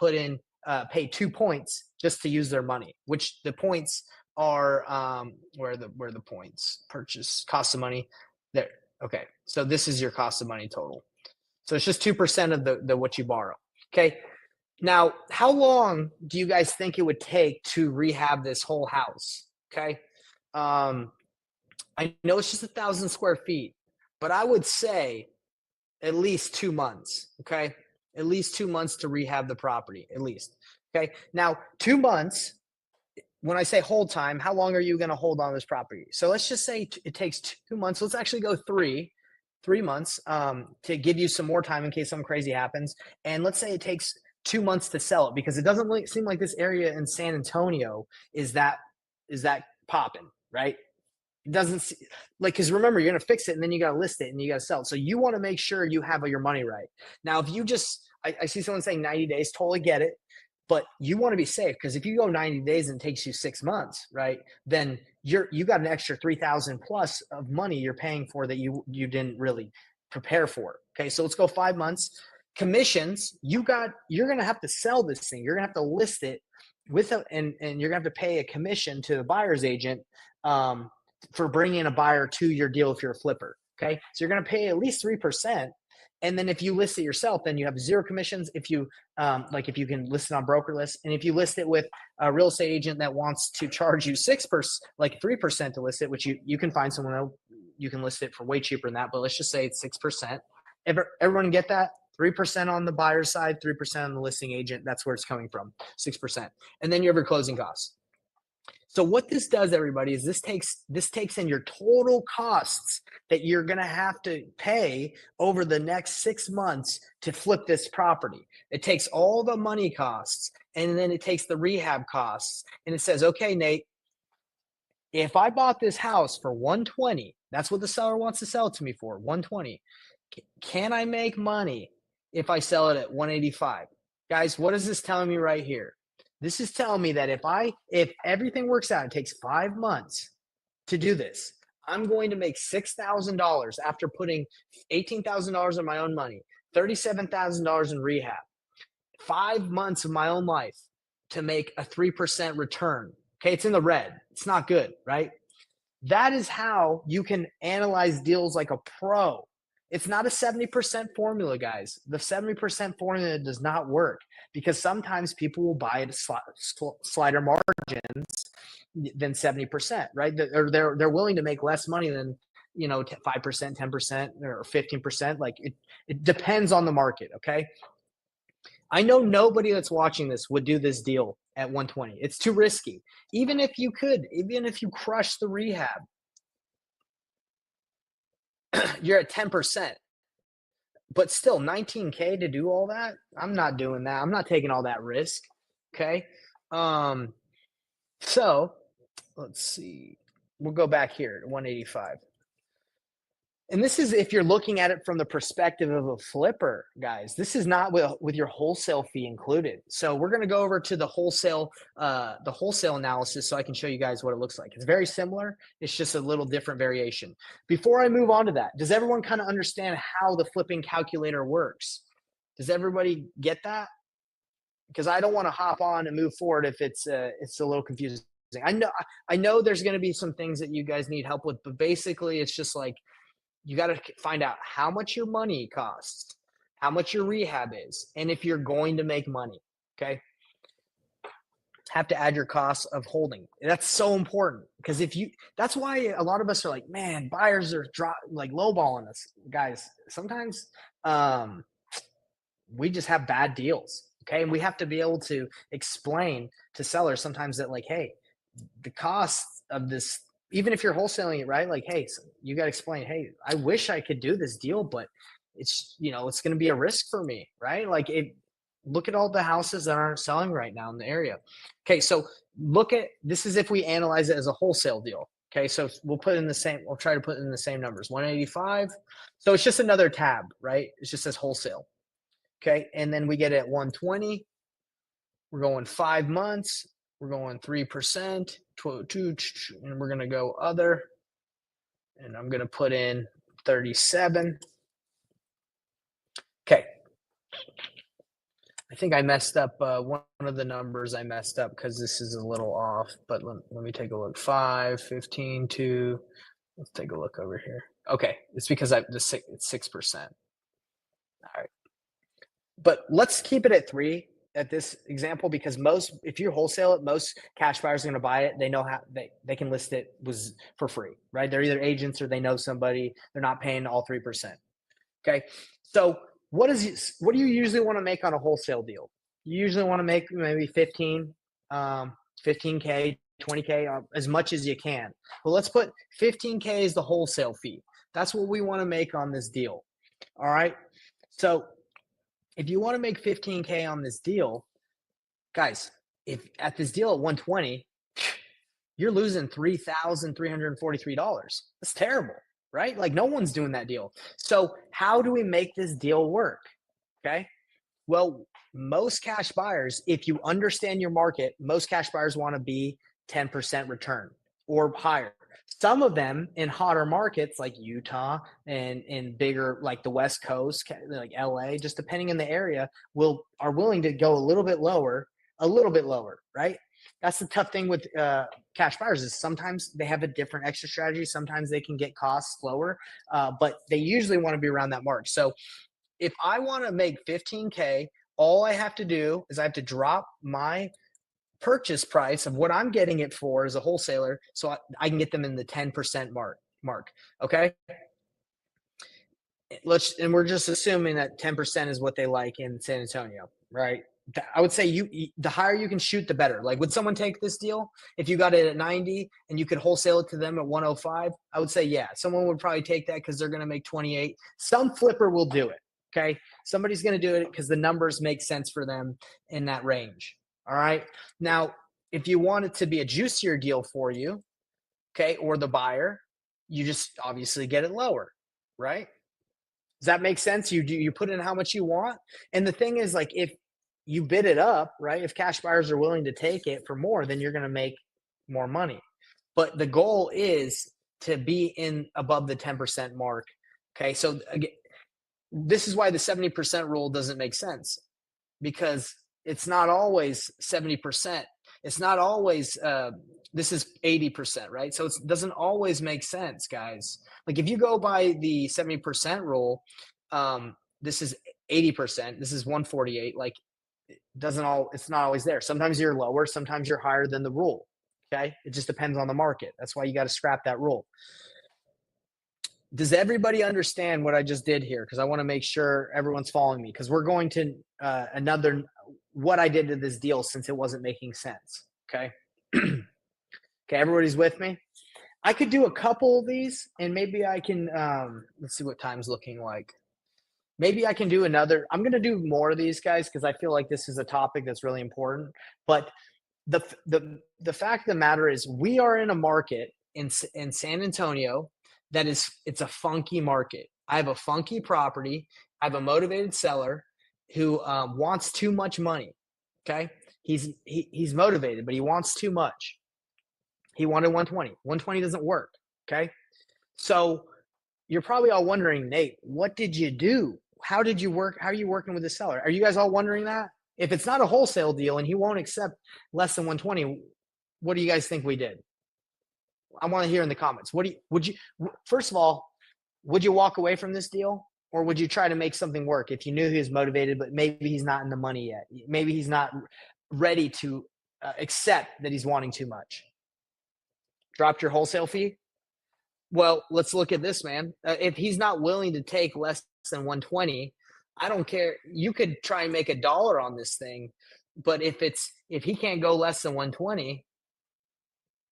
pay 2 points just to use their money, which the points are, where the points purchase cost of money there. Okay. So this is your cost of money total. So it's just 2% of the what you borrow. Okay. Now, how long do you guys think it would take to rehab this whole house? Okay. I know it's just 1,000 square feet, but I would say at least 2 months. Okay. At least 2 months to rehab the property, at least. Okay. Now, 2 months, when I say hold time, how long are you going to hold on this property? So let's just say it takes 2 months. Let's actually go 3 months to give you some more time in case something crazy happens. And let's say it takes 2 months to sell it, because it doesn't really seem like this area in San Antonio is that popping, right? It doesn't because remember, you're going to fix it and then you got to list it and you got to sell it. So you want to make sure you have your money right. Now, if you I see someone saying 90 days, totally get it. But you want to be safe, because if you go 90 days and it takes you 6 months, right, then you got an extra 3,000 plus of money you're paying for that you didn't really prepare for. Okay, so let's go 5 months. Commissions, you're going to have to sell this thing. You're going to have to list it and you're going to have to pay a commission to the buyer's agent for bringing a buyer to your deal if you're a flipper. Okay, so you're going to pay at least 3%. And then if you list it yourself, then you have 0 commissions. If you if you can list it on broker list, and if you list it with a real estate agent that wants to charge you 6%, like 3% to list it, which you can find someone else, you can list it for way cheaper than that. But let's just say it's 6%. Everyone get that? 3% on the buyer's side, 3% on the listing agent. That's where it's coming from, 6%. And then you have your closing costs. So what this does, everybody, is this takes in your total costs that you're going to have to pay over the next 6 months to flip this property. It takes all the money costs, and then it takes the rehab costs. And it says, okay, Nate, if I bought this house for $120 That's what the seller wants to sell it to me for, 120. Can I make money if I sell it at 185? Guys, what is this telling me right here? This is telling me that if everything works out, it takes 5 months to do this. I'm going to make $6,000 after putting $18,000 of my own money, $37,000 in rehab, 5 months of my own life to make a 3% return. Okay, it's in the red. It's not good, right? That is how you can analyze deals like a pro. It's not a 70% formula, guys. The 70% formula does not work because sometimes people will buy at slighter margins than 70%, right? They're willing to make less money than 5%, 10%, or 15%. Like it depends on the market. Okay. I know nobody that's watching this would do this deal at 120. It's too risky. Even if you crush the rehab, you're at 10%. But still, 19K to do all that? I'm not doing that. I'm not taking all that risk. Okay. So let's see. We'll go back here to 185. And this is if you're looking at it from the perspective of a flipper, guys. This is not with your wholesale fee included. So we're going to go over to the wholesale analysis so I can show you guys what it looks like. It's very similar. It's just a little different variation. Before I move on to that, does everyone kind of understand how the flipping calculator works? Does everybody get that? Because I don't want to hop on and move forward if it's a little confusing. I know there's going to be some things that you guys need help with, but basically it's just like, you got to find out how much your money costs, how much your rehab is, and if you're going to make money. Okay. Have to add your costs of holding. That's so important because that's why a lot of us are like, man, buyers are lowballing us, guys. Sometimes we just have bad deals. Okay. And we have to be able to explain to sellers sometimes that like, hey, the cost of this, even if you're wholesaling it, right? Like, hey, so you got to explain, hey, I wish I could do this deal, but it's going to be a risk for me, right? Like look at all the houses that aren't selling right now in the area. Okay. So this is if we analyze it as a wholesale deal. Okay. So we'll try to put in the same numbers, 185. So it's just another tab, right? It just says wholesale. Okay. And then we get it at 120. We're going 5 months. We're going 3%, 2, and we're going to go other. And I'm going to put in 37. Okay. I think I messed up one of the numbers I messed up because this is a little off, but let me take a look. 5, 15, 2. Let's take a look over here. Okay. It's because it's 6%. All right. But let's keep it at 3 at this example, because if you wholesale it, most cash buyers are going to buy it. They know how they can list it for free, right? They're either agents or they know somebody. They're not paying all 3%. Okay. So what do you usually want to make on a wholesale deal? You usually want to make maybe 15K, 20K, as much as you can. Well, let's put 15K as the wholesale fee. That's what we want to make on this deal. All right. So if you want to make 15K on this deal, guys, if at this deal at 120, you're losing $3,343. That's terrible, right? Like no one's doing that deal. So how do we make this deal work? Okay. Well, most cash buyers, if you understand your market, most cash buyers want to be 10% return or higher. Some of them in hotter markets like Utah and in bigger, like the West Coast, like LA, just depending on the area, are willing to go a little bit lower, right? That's the tough thing with cash buyers is sometimes they have a different extra strategy. Sometimes they can get costs lower, but they usually want to be around that mark. So if I want to make 15K, all I have to do is I have to drop my purchase price of what I'm getting it for as a wholesaler, so I can get them in the 10% mark. Okay. And we're just assuming that 10% is what they like in San Antonio, right? I would say the higher you can shoot, the better. Like, would someone take this deal if you got it at 90 and you could wholesale it to them at 105? I would say, yeah, someone would probably take that because they're going to make 28. Some flipper will do it. Okay. Somebody's going to do it because the numbers make sense for them in that range. All right. Now, if you want it to be a juicier deal for you, okay, or the buyer, you just obviously get it lower, right? Does that make sense? You put in how much you want, and the thing is, like, if you bid it up, right? If cash buyers are willing to take it for more, then you're going to make more money. But the goal is to be in above the 10% mark. Okay, so again, this is why the 70% rule doesn't make sense, because it's not always 70%. It's not always this is 80%, right? So it doesn't always make sense, guys. Like if you go by the 70% rule, this is 80%, this is 148. Like it's not always there. Sometimes you're lower, sometimes you're higher than the rule. Okay, it just depends on the market. That's why you got to scrap that rule. Does everybody understand what I just did here? Because I want to make sure everyone's following me, because we're going to what I did to this deal, since it wasn't making sense. Okay. Okay, everybody's with me. I could do a couple of these, and maybe I can let's see what time's looking like. Maybe I can do another. I'm going to do more of these, guys, because I feel like this is a topic that's really important. But the fact of the matter is, we are in a market in San Antonio that it's a funky market. I have a funky property. I have a motivated seller who wants too much money. Okay, he's motivated, but he wants too much. He wanted 120. 120 doesn't work. Okay, so you're probably all wondering, Nate, what did you do? How did you work? How are you working with the seller? Are you guys all wondering that? If it's not a wholesale deal and he won't accept less than 120, what do you guys think we did? I want to hear in the comments. First of all, would you walk away from this deal, or would you try to make something work if you knew he was motivated, but maybe he's not in the money yet? Maybe he's not ready to accept that he's wanting too much. Dropped your wholesale fee? Well, let's look at this, man. If he's not willing to take less than 120, I don't care. You could try and make $1 on this thing, but if he can't go less than 120,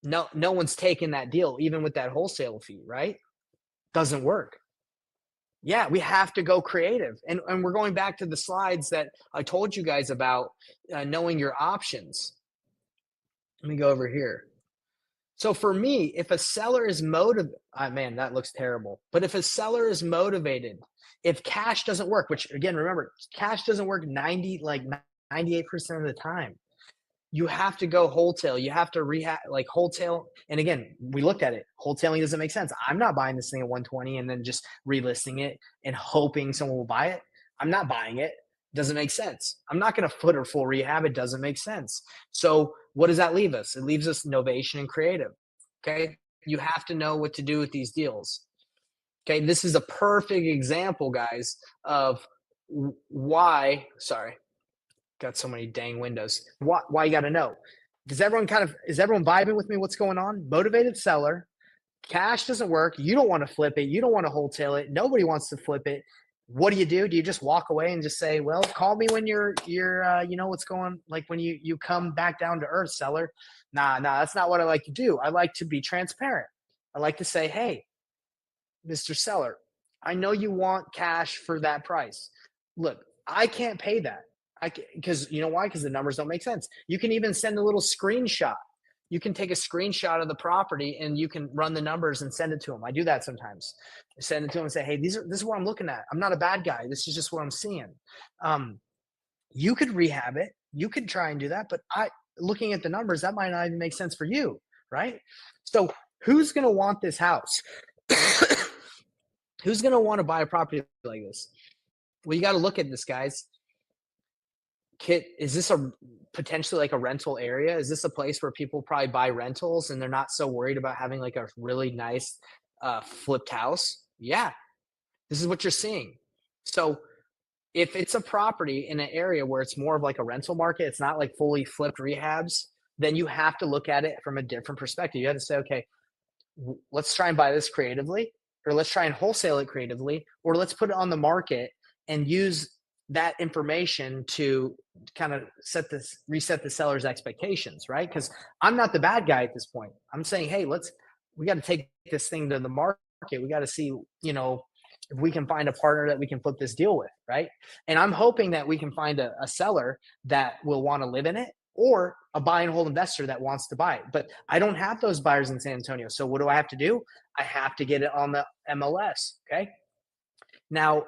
no one's taking that deal, even with that wholesale fee, right? Doesn't work. Yeah, we have to go creative. And we're going back to the slides that I told you guys about, knowing your options. Let me go over here. So for me, if a seller is motivated, man, that looks terrible. But if a seller is motivated, if cash doesn't work, which again, remember, cash doesn't work 98% of the time. You have to go wholesale. You have to rehab, like wholesale. And again, we looked at it. Wholesaling doesn't make sense. I'm not buying this thing at 120 and then just relisting it and hoping someone will buy it. I'm not buying it. Doesn't make sense. I'm not going to put a full rehab. It doesn't make sense. So what does that leave us? It leaves us innovation and creative. Okay. You have to know what to do with these deals. Okay. This is a perfect example, guys, of why, sorry, got so many dang windows. Why you got to know. Is everyone vibing with me? What's going on? Motivated seller, cash doesn't work. You don't want to flip it. You don't want to wholesale it. Nobody wants to flip it. What do? Do you just walk away and just say, well, call me when you're you know what's going, like when you come back down to earth, seller? Nah, that's not what I like to do. I like to be transparent. I like to say, hey, Mr. Seller, I know you want cash for that price. Look, I can't pay that. Because you know why? Because the numbers don't make sense. You can even send a little screenshot. You can take a screenshot of the property and you can run the numbers and send it to them. I do that sometimes. I send it to them and say, hey, this is what I'm looking at. I'm not a bad guy. This is just what I'm seeing. You could rehab it. You could try and do that. But looking at the numbers, that might not even make sense for you, right? So who's going to want this house? Who's going to want to buy a property like this? Well, you got to look at this, guys. Kit, is this a potentially like a rental area? Is this a place where people probably buy rentals and they're not so worried about having like a really nice flipped house? Yeah, this is what you're seeing. So if it's a property in an area where it's more of like a rental market, it's not like fully flipped rehabs, then you have to look at it from a different perspective. You have to say, okay, let's try and buy this creatively, or let's try and wholesale it creatively, or let's put it on the market and use that information to kind of reset the seller's expectations, right? Because I'm not the bad guy at this point. I'm saying, hey, we got to take this thing to the market. We got to see, if we can find a partner that we can flip this deal with, right? And I'm hoping that we can find a seller that will want to live in it, or a buy and hold investor that wants to buy it. But I don't have those buyers in San Antonio. So what do I have to do? I have to get it on the MLS. Okay. Now,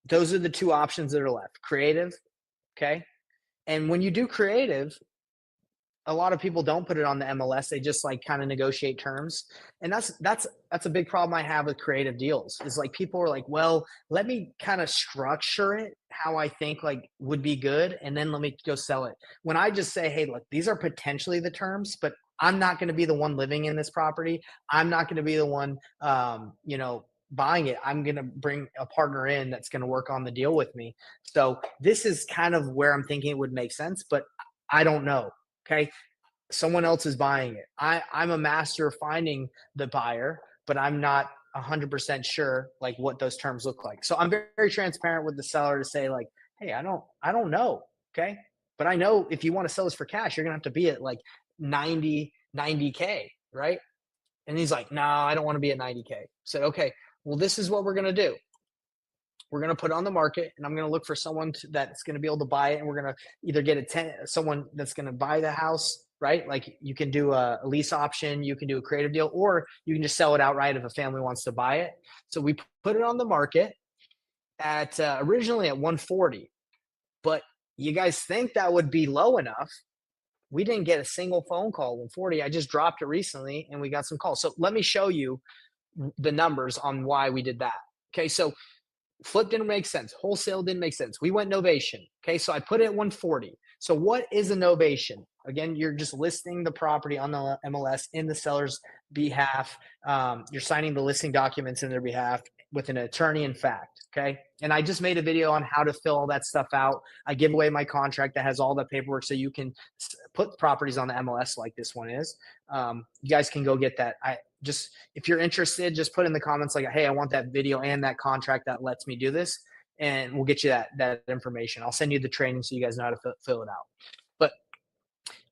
those are the two options that are left. Creative. Okay. And when you do creative, a lot of people don't put it on the MLS. They just like kind of negotiate terms. And that's a big problem I have with creative deals is like people are like, well, let me kind of structure it how I think like would be good. And then let me go sell it. When I just say, hey, look, these are potentially the terms, but I'm not going to be the one living in this property. I'm not going to be the one, buying it. I'm going to bring a partner in that's going to work on the deal with me. So this is kind of where I'm thinking it would make sense, but I don't know. Okay. Someone else is buying it. I'm a master of finding the buyer, but I'm not 100% sure like what those terms look like. So I'm very, very transparent with the seller to say like, hey, I don't know. Okay. But I know if you want to sell this for cash, you're going to have to be at like 90K. Right. And he's like, no, I don't want to be at 90K. I said, okay, well, this is what we're going to do. We're going to put it on the market and I'm going to look for someone that's going to be able to buy it. And we're going to either get someone that's going to buy the house, right? Like you can do a lease option, you can do a creative deal, or you can just sell it outright if a family wants to buy it. So we put it on the market at originally at 140, but you guys think that would be low enough. We didn't get a single phone call 140. I just dropped it recently and we got some calls. So let me show you the numbers on why we did that. Okay. So flip didn't make sense. Wholesale didn't make sense. We went novation. Okay. So I put it at 140. So what is a novation? Again, you're just listing the property on the MLS in the seller's behalf. You're signing the listing documents in their behalf with an attorney in fact. Okay. And I just made a video on how to fill all that stuff out. I give away my contract that has all the paperwork so you can put properties on the MLS like this one is. You guys can go get that. If you're interested, just put in the comments like, hey, I want that video and that contract that lets me do this. And we'll get you that information. I'll send you the training so you guys know how to fill it out. But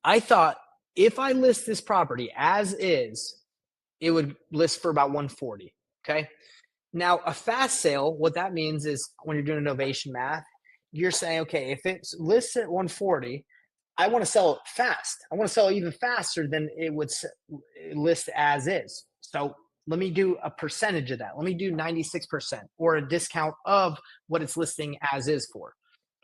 I thought if I list this property as is, it would list for about 140. Okay. Now a fast sale, what that means is when you're doing novation math, you're saying, okay, if it's listed at 140, I want to sell it fast. I want to sell it even faster than it would list as is. So let me do a percentage of that. Let me do 96% or a discount of what it's listing as is for.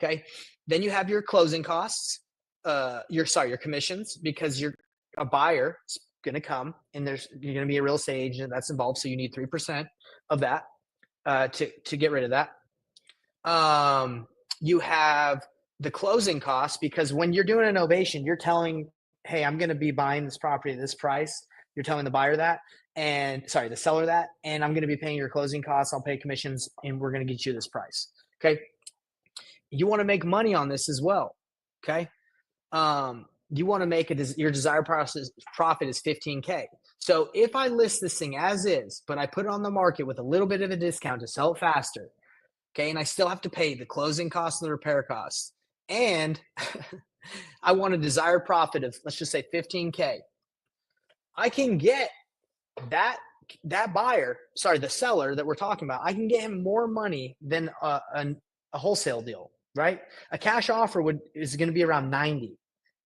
Okay. Then you have your closing costs, your commissions, because you're a buyer going to come and you're going to be a real estate agent that's involved. So you need 3% of that to get rid of that. You have the closing costs, because when you're doing a novation, you're telling, hey, I'm going to be buying this property at this price. You're telling the buyer that, the seller that, and I'm going to be paying your closing costs. I'll pay commissions and we're going to get you this price. Okay. You want to make money on this as well. Okay. You want to make your desired profit is 15K. So if I list this thing as is, but I put it on the market with a little bit of a discount to sell it faster, okay, and I still have to pay the closing costs and the repair costs, and I want a desired profit of, let's just say 15K, I can get that buyer, the seller that we're talking about, I can get him more money than a wholesale deal, right? A cash offer is going to be around 90,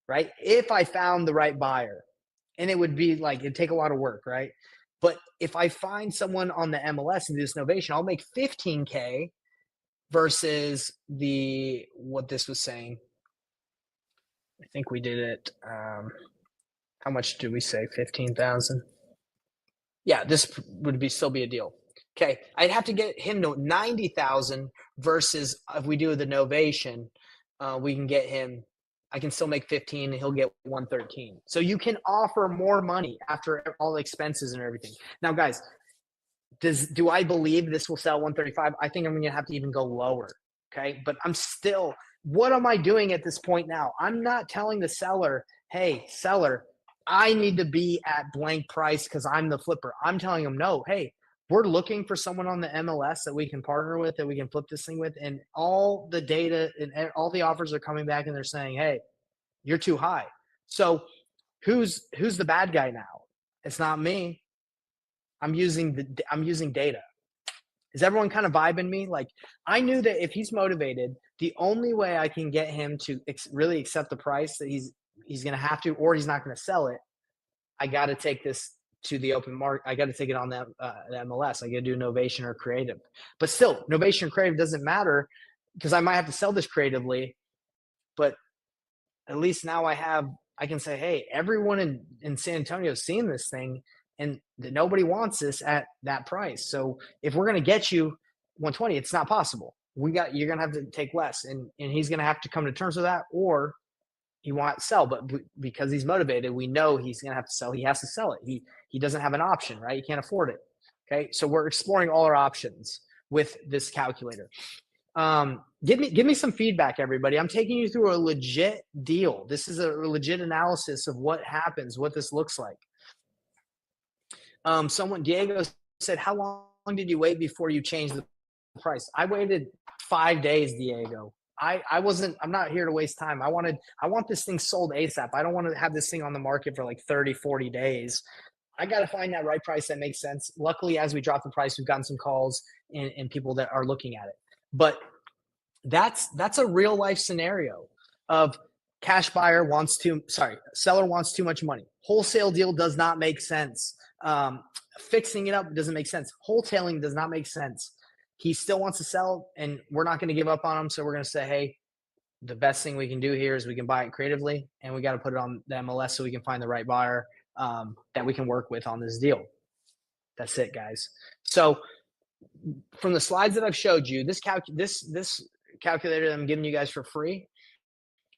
right? If I found the right buyer, and it would be like, it'd take a lot of work, right? But if I find someone on the MLS and do this novation, I'll make 15K versus what this was saying. I think we did it. How much did we say? 15,000. Yeah, this would still be a deal. Okay, I'd have to get him to 90,000 versus if we do the novation, we can get him. I can still make 15 and he'll get 113. So you can offer more money after all the expenses and everything. Now, guys, do I believe this will sell 135? I think I'm going to have to even go lower. Okay. But what am I doing at this point now? I'm not telling the seller, hey, seller, I need to be at blank price because I'm the flipper. I'm telling them, no, hey, we're looking for someone on the MLS that we can partner with, that we can flip this thing with. And all the data and all the offers are coming back and they're saying, hey, you're too high. So who's the bad guy now? It's not me. I'm using data. Is everyone kind of vibing me? Like, I knew that if he's motivated, the only way I can get him to really accept the price that he's going to have to, or he's not going to sell it, I got to take this to the open market. I got to take it on the MLS. I got to do Novation or Creative. But still, Novation or Creative doesn't matter because I might have to sell this creatively. But at least now I can say, hey, everyone in San Antonio is seeing this thing, and nobody wants this at that price. So if we're going to get you 120, it's not possible. You're going to have to take less, and he's going to have to come to terms with that, or he won't sell. But because he's motivated, we know he's going to have to sell. He has to sell it. He doesn't have an option, right? He can't afford it. Okay, so we're exploring all our options with this calculator. Give me some feedback, everybody. I'm taking you through a legit deal. This is a legit analysis of what happens, what this looks like. Diego said, how long did you wait before you changed the price? I waited 5 days, Diego. I'm not here to waste time. I want this thing sold ASAP. I don't want to have this thing on the market for like 30, 40 days. I got to find that right price that makes sense. Luckily, as we drop the price, we've gotten some calls and people that are looking at it. But that's a real life scenario of seller wants too much money. Wholesale deal does not make sense. Fixing it up doesn't make sense. Wholetailing does not make sense. He still wants to sell, and we're not going to give up on him. So we're going to say, hey, the best thing we can do here is we can buy it creatively, and we got to put it on the MLS so we can find the right buyer that we can work with on this deal. That's it, guys. So from the slides that I've showed you, this calculator that I'm giving you guys for free,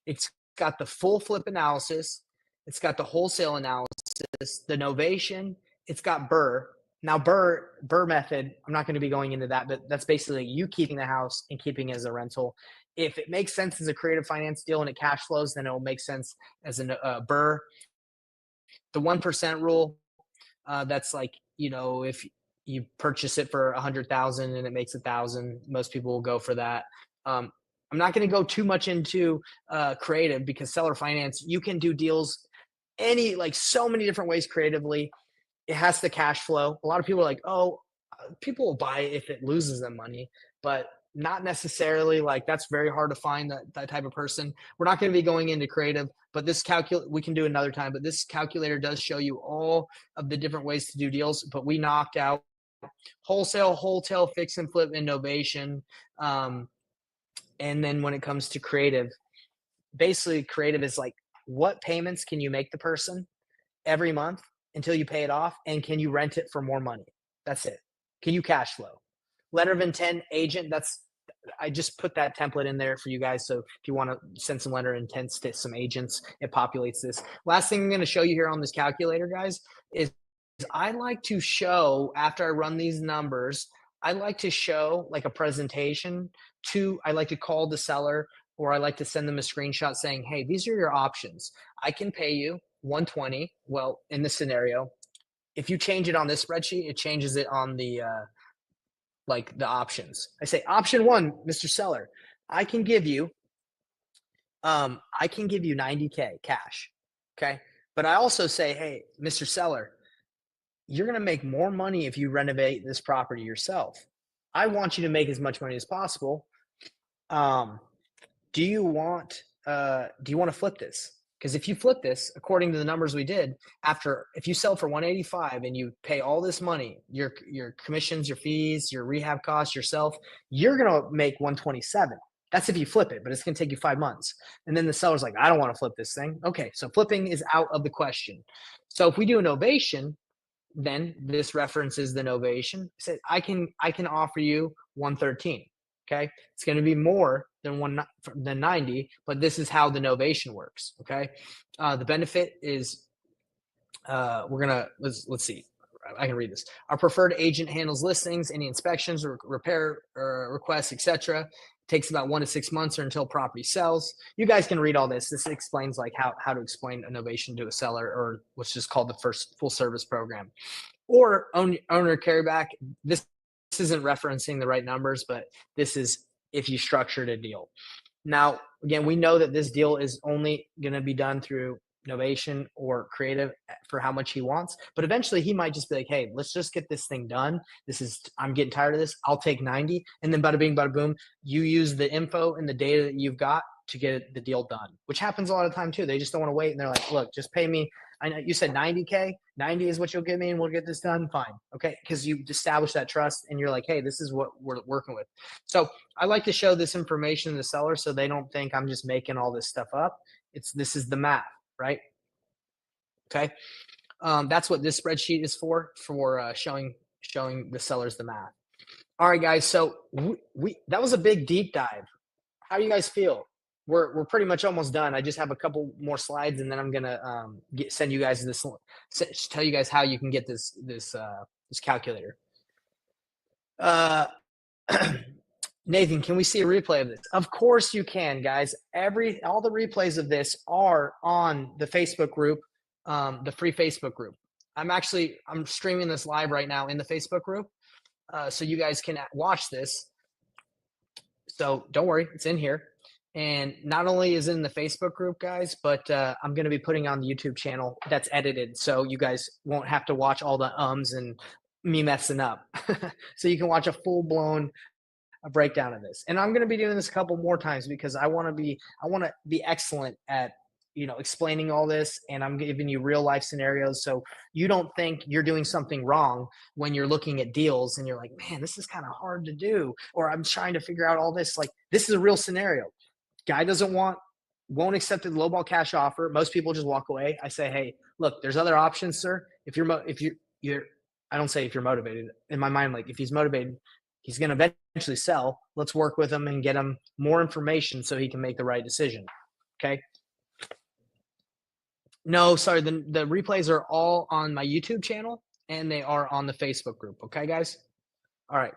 it's got the full flip analysis. It's got the wholesale analysis, the novation. It's got BRRRR. Now, BRRRR method, I'm not going to be going into that, but that's basically you keeping the house and keeping it as a rental. If it makes sense as a creative finance deal and it cash flows, then it'll make sense as a BRRRR. The 1% rule, that's like, if you purchase it for 100,000 and it makes 1,000, most people will go for that. I'm not going to go too much into creative because seller finance, you can do deals so many different ways creatively. It has the cash flow. A lot of people are like, oh, people will buy it if it loses them money, but not necessarily. Like, that's very hard to find that type of person. We're not going to be going into creative, but this we can do another time, but this calculator does show you all of the different ways to do deals, but we knocked out wholesale, fix and flip, innovation. And then when it comes to creative, basically creative is like, what payments can you make the person every month until you pay it off? And can you rent it for more money? That's it. Can you cash flow? Letter of intent, agent, I just put that template in there for you guys. So if you want to send some letter of intents to some agents, it populates this. Last thing I'm going to show you here on this calculator, guys, is I like to show, after I run these numbers, I like to show like a presentation I like to call the seller, or I like to send them a screenshot saying, hey, these are your options. I can pay you 120. Well, in this scenario, if you change it on this spreadsheet, it changes it on the the options. I say option 1, Mr. Seller, I can give you 90K cash. Okay. But I also say, hey, Mr. Seller, you're going to make more money if you renovate this property yourself. I want you to make as much money as possible. Do you want to flip this? Because if you flip this, according to the numbers we did, if you sell for 185 and you pay all this money, your commissions, your fees, your rehab costs, yourself, you're going to make 127. That's if you flip it, but it's going to take you 5 months. And then the seller's like, I don't want to flip this thing. Okay, so flipping is out of the question. So if we do an novation, then this references the novation. Said I can offer you 113. Okay, it's going to be more than 90, but this is how the novation works. Okay, the benefit is let's see. I can read this. Our preferred agent handles listings, any inspections, or repair requests, etc. Takes about 1 to 6 months or until property sells. You guys can read all this. This explains like how to explain a novation to a seller, or what's just called the first full service program, or owner carryback. This isn't referencing the right numbers, but this is if you structured a deal. Now, again, we know that this deal is only going to be done through Novation or Creative for how much he wants. But eventually he might just be like, hey, let's just get this thing done. I'm getting tired of this. I'll take 90. And then bada bing, bada boom, you use the info and the data that you've got to get the deal done, which happens a lot of time too. They just don't want to wait. And they're like, look, just pay me. I know you said 90K, 90 is what you'll give me and we'll get this done. Fine. Okay. Cause you establish that trust and you're like, hey, this is what we're working with. So I like to show this information to the seller so they don't think I'm just making all this stuff up. This is the math, right? Okay. That's what this spreadsheet is for showing the sellers the math. All right, guys. So that was a big deep dive. How do you guys feel? We're pretty much almost done. I just have a couple more slides, and then I'm gonna send you guys this. Tell you guys how you can get this calculator. Nathan, can we see a replay of this? Of course you can, guys. All the replays of this are on the Facebook group, the free Facebook group. I'm streaming this live right now in the Facebook group, so you guys can watch this. So don't worry, it's in here. And not only is it in the Facebook group, guys, but I'm going to be putting on the YouTube channel that's edited, so you guys won't have to watch all the ums and me messing up. So you can watch a full-blown breakdown of this. And I'm going to be doing this a couple more times because I want to be excellent at explaining all this, and I'm giving you real life scenarios so you don't think you're doing something wrong when you're looking at deals and you're like, man, this is kind of hard to do, or I'm trying to figure out all this. Like, this is a real scenario. Guy won't accept the lowball cash offer. Most people just walk away. I say, hey, look, there's other options, sir. If you're I don't say if you're motivated. In my mind, like, if he's motivated, he's going to eventually sell. Let's work with him and get him more information so he can make the right decision. Okay. No, sorry. The replays are all on my YouTube channel and they are on the Facebook group. Okay, guys. All right.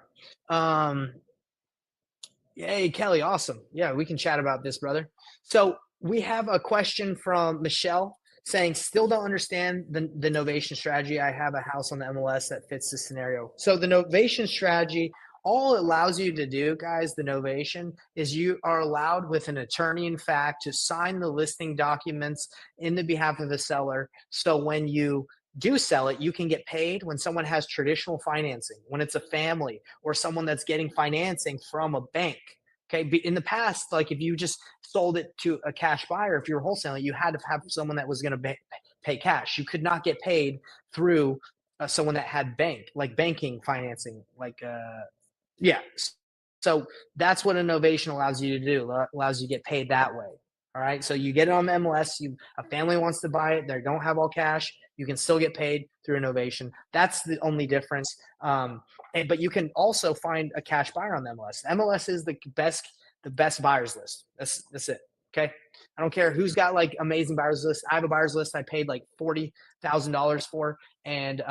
Yay, Kelly. Awesome. Yeah, we can chat about this, brother. So we have a question from Michelle saying, still don't understand the novation strategy. I have a house on the MLS that fits the scenario. So the novation strategy, all it allows you to do, guys, the novation, is you are allowed with an attorney in fact to sign the listing documents in the behalf of the seller. So when you do sell it, you can get paid when someone has traditional financing, when it's a family or someone that's getting financing from a bank. Okay. In the past, like if you just sold it to a cash buyer, if you were wholesaling, you had to have someone that was going to pay cash. You could not get paid through someone that had banking financing, yeah. So that's what a novation allows you to do. Allows you to get paid that way. All right. So you get it on the MLS. A family wants to buy it. They don't have all cash. You can still get paid through a novation. That's the only difference. But you can also find a cash buyer on the MLS. MLS is the best buyers list. That's it. Okay. I don't care who's got like amazing buyers list. I have a buyers list I paid like $40,000 for, and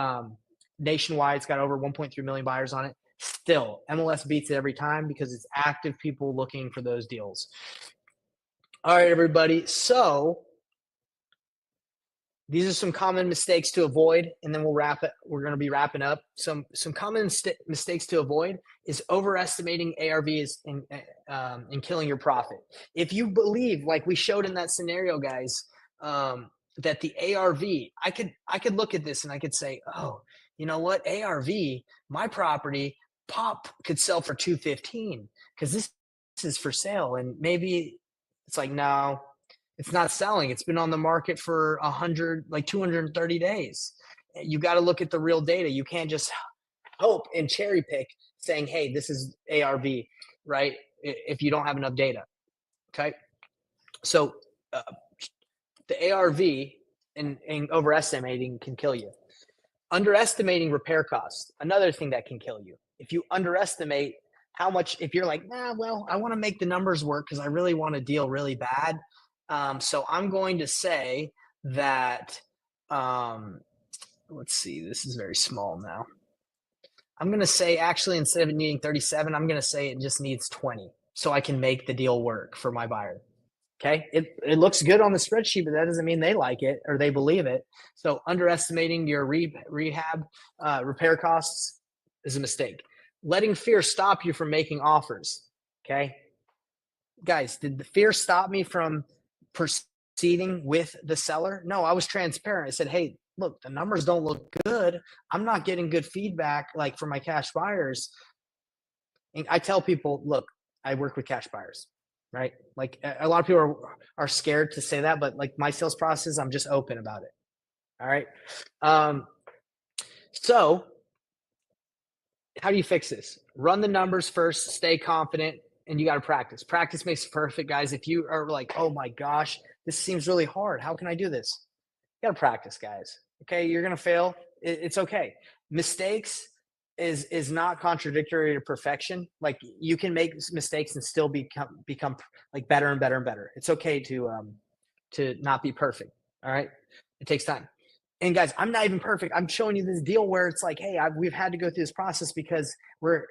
nationwide it's got over 1.3 million buyers on it. Still, MLS beats it every time because it's active people looking for those deals. All right, everybody. So these are some common mistakes to avoid, and then we'll wrap it. We're going to be wrapping up. Some common mistakes to avoid is overestimating ARVs and killing your profit. If you believe, like we showed in that scenario, guys, that the ARV, I could look at this and I could say, oh, you know what, ARV, my property pop could sell for 215 because this is for sale, and maybe it's like, no, it's not selling. It's been on the market for 230 days. You got to look at the real data. You can't just hope and cherry pick saying, hey, this is ARV, right? If you don't have enough data. Okay. So the ARV and overestimating can kill you. Underestimating repair costs, another thing that can kill you. If you underestimate how much, if you're like, I want to make the numbers work because I really want to deal really bad. So I'm going to say that, let's see, this is very small now. I'm going to say, actually, instead of it needing 37, I'm going to say it just needs 20 so I can make the deal work for my buyer. Okay. It looks good on the spreadsheet, but that doesn't mean they like it or they believe it. So underestimating your rehab repair costs is a mistake. Letting fear stop you from making offers. Okay. Guys, did the fear stop me from proceeding with the seller? No, I was transparent. I said, hey, look, the numbers don't look good. I'm not getting good feedback like for my cash buyers. And I tell people, look, I work with cash buyers, right? Like a lot of people are scared to say that, but like my sales process, I'm just open about it. All right. So how do you fix this? Run the numbers first, stay confident, and you got to practice. Practice makes perfect, guys. If you are like, oh my gosh, this seems really hard. How can I do this? You got to practice, guys. Okay. You're going to fail. It's okay. Mistakes is not contradictory to perfection. Like you can make mistakes and still become like better and better and better. It's okay to not be perfect. All right. It takes time. And guys, I'm not even perfect. I'm showing you this deal where it's like, hey, we've had to go through this process because we're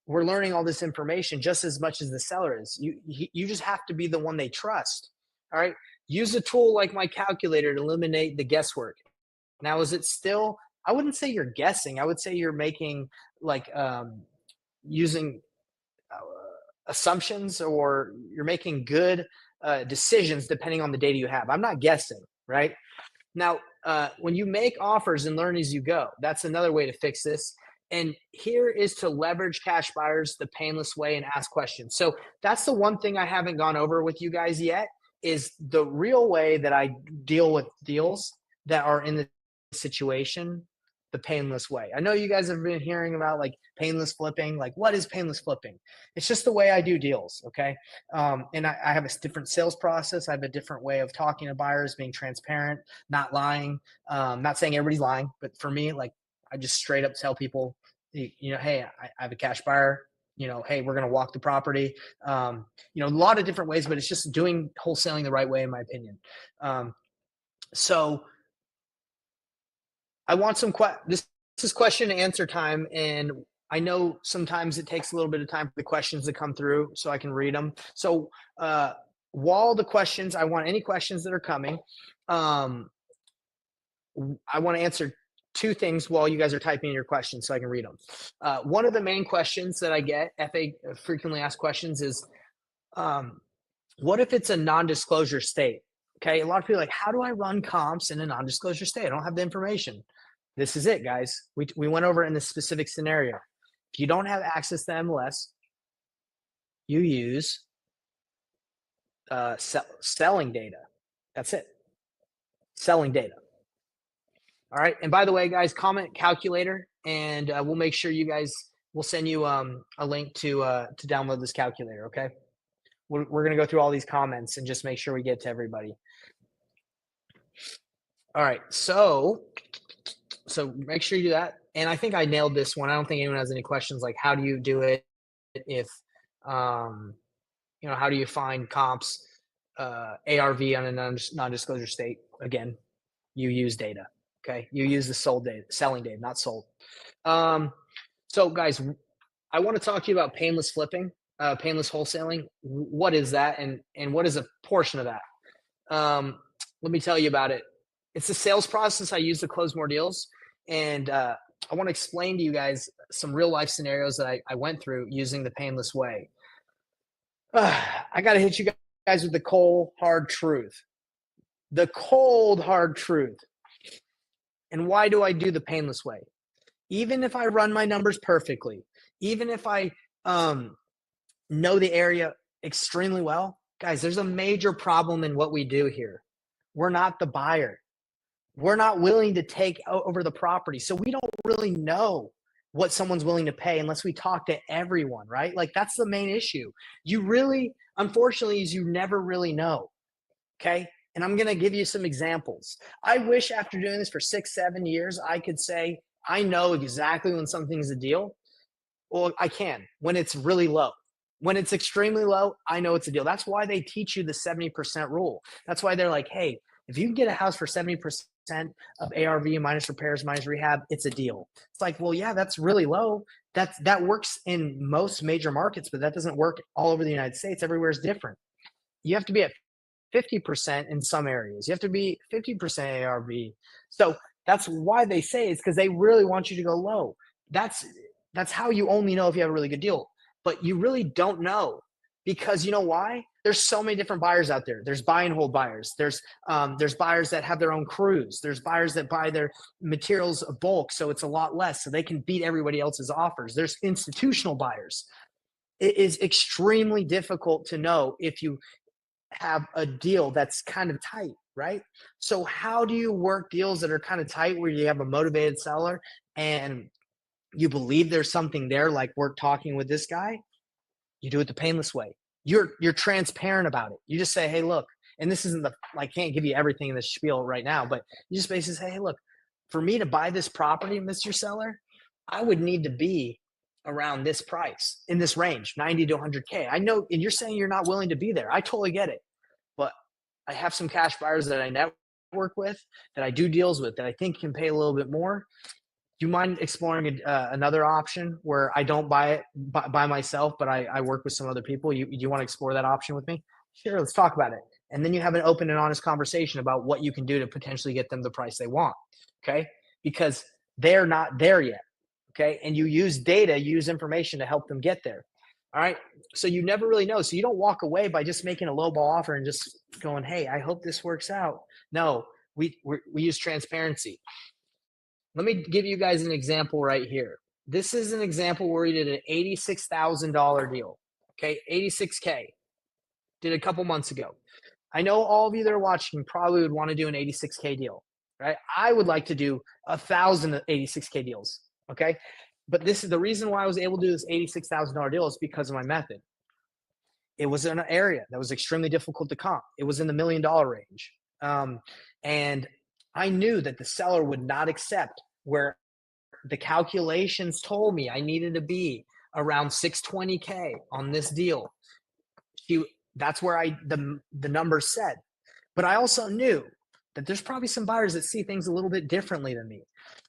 learning all this information just as much as the seller is. You just have to be the one they trust. All right. Use a tool like my calculator to eliminate the guesswork. Now, is it still? I wouldn't say you're guessing. I would say you're making like using assumptions, or you're making good decisions depending on the data you have. I'm not guessing, right? Now, when you make offers and learn as you go, that's another way to fix this. And here is to leverage cash buyers the painless way and ask questions. So that's the one thing I haven't gone over with you guys yet, is the real way that I deal with deals that are in the situation, the painless way. I know you guys have been hearing about like painless flipping. Like, what is painless flipping? It's just the way I do deals. Okay. And I have a different sales process. I have a different way of talking to buyers, being transparent, not lying. Not saying everybody's lying, but for me, like I just straight up tell people, you know, hey, I have a cash buyer. You know, hey, we're going to walk the property. You know, a lot of different ways, but it's just doing wholesaling the right way, in my opinion. So I want some this is question and answer time, and I know sometimes it takes a little bit of time for the questions to come through so I can read them. So while the questions, I want any questions that are coming. I want to answer two things while you guys are typing in your questions so I can read them. One of the main questions that I get, FA frequently asked questions, is what if it's a non-disclosure state? Okay, a lot of people are like, how do I run comps in a non-disclosure state? I don't have the information. This is it, guys. We went over in this specific scenario. If you don't have access to MLS, you use selling data. That's it. Selling data. All right. And by the way, guys, comment calculator, and we'll make sure you guys, we'll send you a link to download this calculator. Okay. We're going to go through all these comments and just make sure we get to everybody. All right. So make sure you do that. And I think I nailed this one. I don't think anyone has any questions like, how do you do it if, you know, how do you find comps, ARV on a non-disclosure state? Again, you use data. Okay. You use the sold data, selling data, not sold. So guys, I want to talk to you about painless flipping, painless wholesaling. What is that? And what is a portion of that? Let me tell you about it. It's a sales process I use to close more deals. And I want to explain to you guys some real life scenarios that I went through using the painless way. I got to hit you guys with the cold, hard truth. The cold, hard truth. And why do I do the painless way? Even if I run my numbers perfectly, even if I know the area extremely well, guys, there's a major problem in what we do here. We're not the buyer. We're not willing to take over the property. So we don't really know what someone's willing to pay unless we talk to everyone, right? Like that's the main issue. You really, unfortunately, is you never really know. Okay. And I'm going to give you some examples. I wish after doing this for 6-7 years, I could say, I know exactly when something's a deal. Well, I can when it's really low. When it's extremely low, I know it's a deal. That's why they teach you the 70% rule. That's why they're like, hey, if you can get a house for 70% of ARV minus repairs, minus rehab, it's a deal. It's like, well, yeah, that's really low. That works in most major markets, but that doesn't work all over the United States. Everywhere is different. You have to be at 50% in some areas. You have to be 50% ARV. So that's why they say it's because they really want you to go low. That's how you only know if you have a really good deal. But you really don't know, because you know why? There's so many different buyers out there. There's buy and hold buyers. There's buyers that have their own crews. There's buyers that buy their materials bulk, so it's a lot less, so they can beat everybody else's offers. There's institutional buyers. It is extremely difficult to know if you have a deal that's kind of tight, right? So how do you work deals that are kind of tight where you have a motivated seller and you believe there's something there, like we're talking with this guy? You do it the painless way. You're transparent about it. You just say, hey, look, and this isn't I can't give you everything in this spiel right now, but you just basically say, hey, look, for me to buy this property, Mr. Seller, I would need to be around this price in this range, 90 to 100K. I know, and you're saying you're not willing to be there. I totally get it. But I have some cash buyers that I network with, that I do deals with, that I think can pay a little bit more. Do you mind exploring another option where I don't buy it by myself, but I work with some other people? You want to explore that option with me? Sure, let's talk about it. And then you have an open and honest conversation about what you can do to potentially get them the price they want, okay? Because they're not there yet, okay? And you use data, you use information to help them get there, all right? So you never really know. So you don't walk away by just making a lowball offer and just going, hey, I hope this works out. No, we use transparency. Let me give you guys an example right here. This is an example where we did an $86,000 deal. Okay, 86K. Did a couple months ago. I know all of you that are watching probably would want to do an 86K deal, right? I would like to do 1,000 86K deals. Okay, but this is the reason why I was able to do this $86,000 deal is because of my method. It was in an area that was extremely difficult to comp. It was in the $1 million range, and I knew that the seller would not accept where the calculations told me I needed to be around 620K on this deal. That's where the numbers said. But I also knew that there's probably some buyers that see things a little bit differently than me.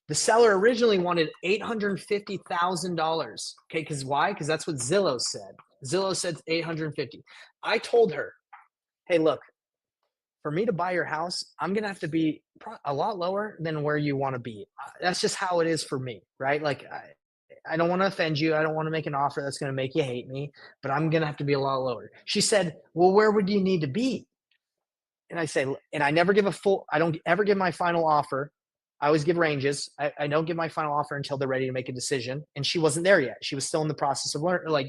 The seller originally wanted $850,000. Okay, because why? Because that's what Zillow said. Zillow said 850. I told her, hey, look, for me to buy your house, I'm going to have to be a lot lower than where you want to be. That's just how it is for me, right? Like, I don't want to offend you. I don't want to make an offer that's going to make you hate me, but I'm going to have to be a lot lower. She said, well, where would you need to be? And I say, and I never give I don't ever give my final offer. I always give ranges. I don't give my final offer until they're ready to make a decision. And she wasn't there yet. She was still in the process of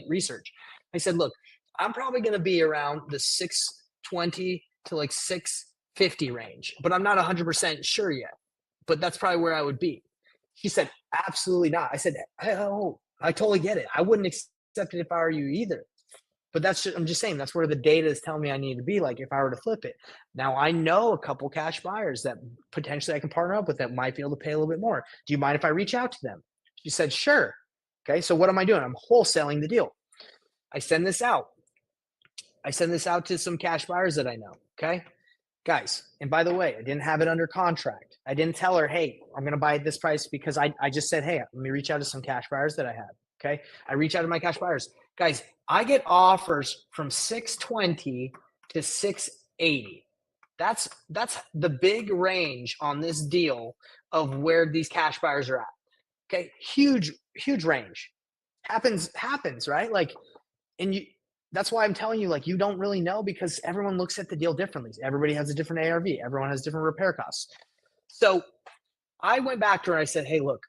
research. I said, look, I'm probably going to be around the 620 to like 650 range, but I'm not 100% sure yet. But that's probably where I would be. She said, absolutely not. I said, oh, I totally get it. I wouldn't accept it if I were you either. But I'm just saying, that's where the data is telling me I need to be, like if I were to flip it. Now, I know a couple cash buyers that potentially I can partner up with that might be able to pay a little bit more. Do you mind if I reach out to them? She said, sure. Okay, so what am I doing? I'm wholesaling the deal. I send this out. I send this out to some cash buyers that I know, okay? Guys, and by the way, I didn't have it under contract. I didn't tell her, hey, I'm going to buy at this price, because I just said, hey, let me reach out to some cash buyers that I have, okay? I reach out to my cash buyers. Guys, I get offers from 620 to 680. That's the big range on this deal of where these cash buyers are at, okay? Huge range. Happens, right? Like, and that's why I'm telling you, like, you don't really know, because everyone looks at the deal differently. Everybody has a different ARV. Everyone has different repair costs. So I went back to her and I said, hey, look,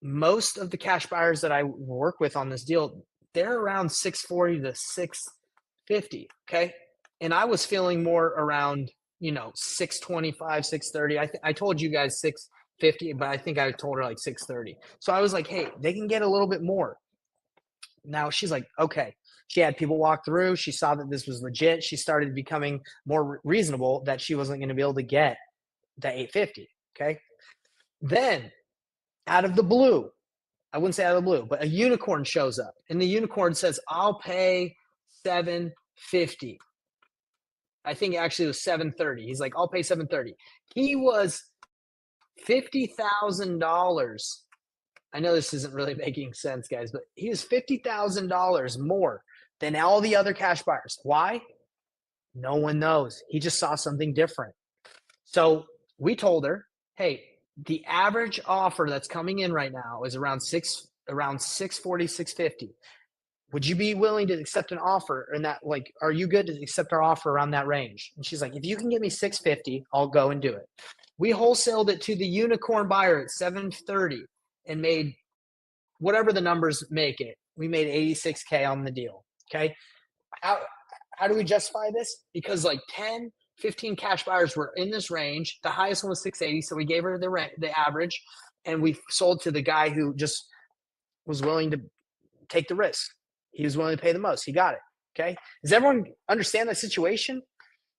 most of the cash buyers that I work with on this deal, they're around 640 to 650. Okay. And I was feeling more around, 625, 630. I told you guys 650, but I think I told her like 630. So I was like, hey, they can get a little bit more. Now she's like, okay. She had people walk through. She saw that this was legit. She started becoming more reasonable that she wasn't going to be able to get the 850. Okay. Then out of the blue, I wouldn't say out of the blue, but a unicorn shows up, and the unicorn says, I'll pay 750. I think actually it was 730. He's like, I'll pay 730. He was $50,000. I know this isn't really making sense, guys, but he was $50,000 more than all the other cash buyers. Why? No one knows. He just saw something different. So we told her, hey, the average offer that's coming in right now is around 640, 650. would you be willing to accept an offer in that, like, are you good to accept our offer around that range? And she's like, if you can get me 650, I'll go and do it. We wholesaled it to the unicorn buyer at 730 and made whatever the numbers make it. We made 86K on the deal. Okay. How do we justify this? Because like 10, 15 cash buyers were in this range. The highest one was 680. So we gave her the average, and we sold to the guy who just was willing to take the risk. He was willing to pay the most. He got it. Okay. Does everyone understand that situation?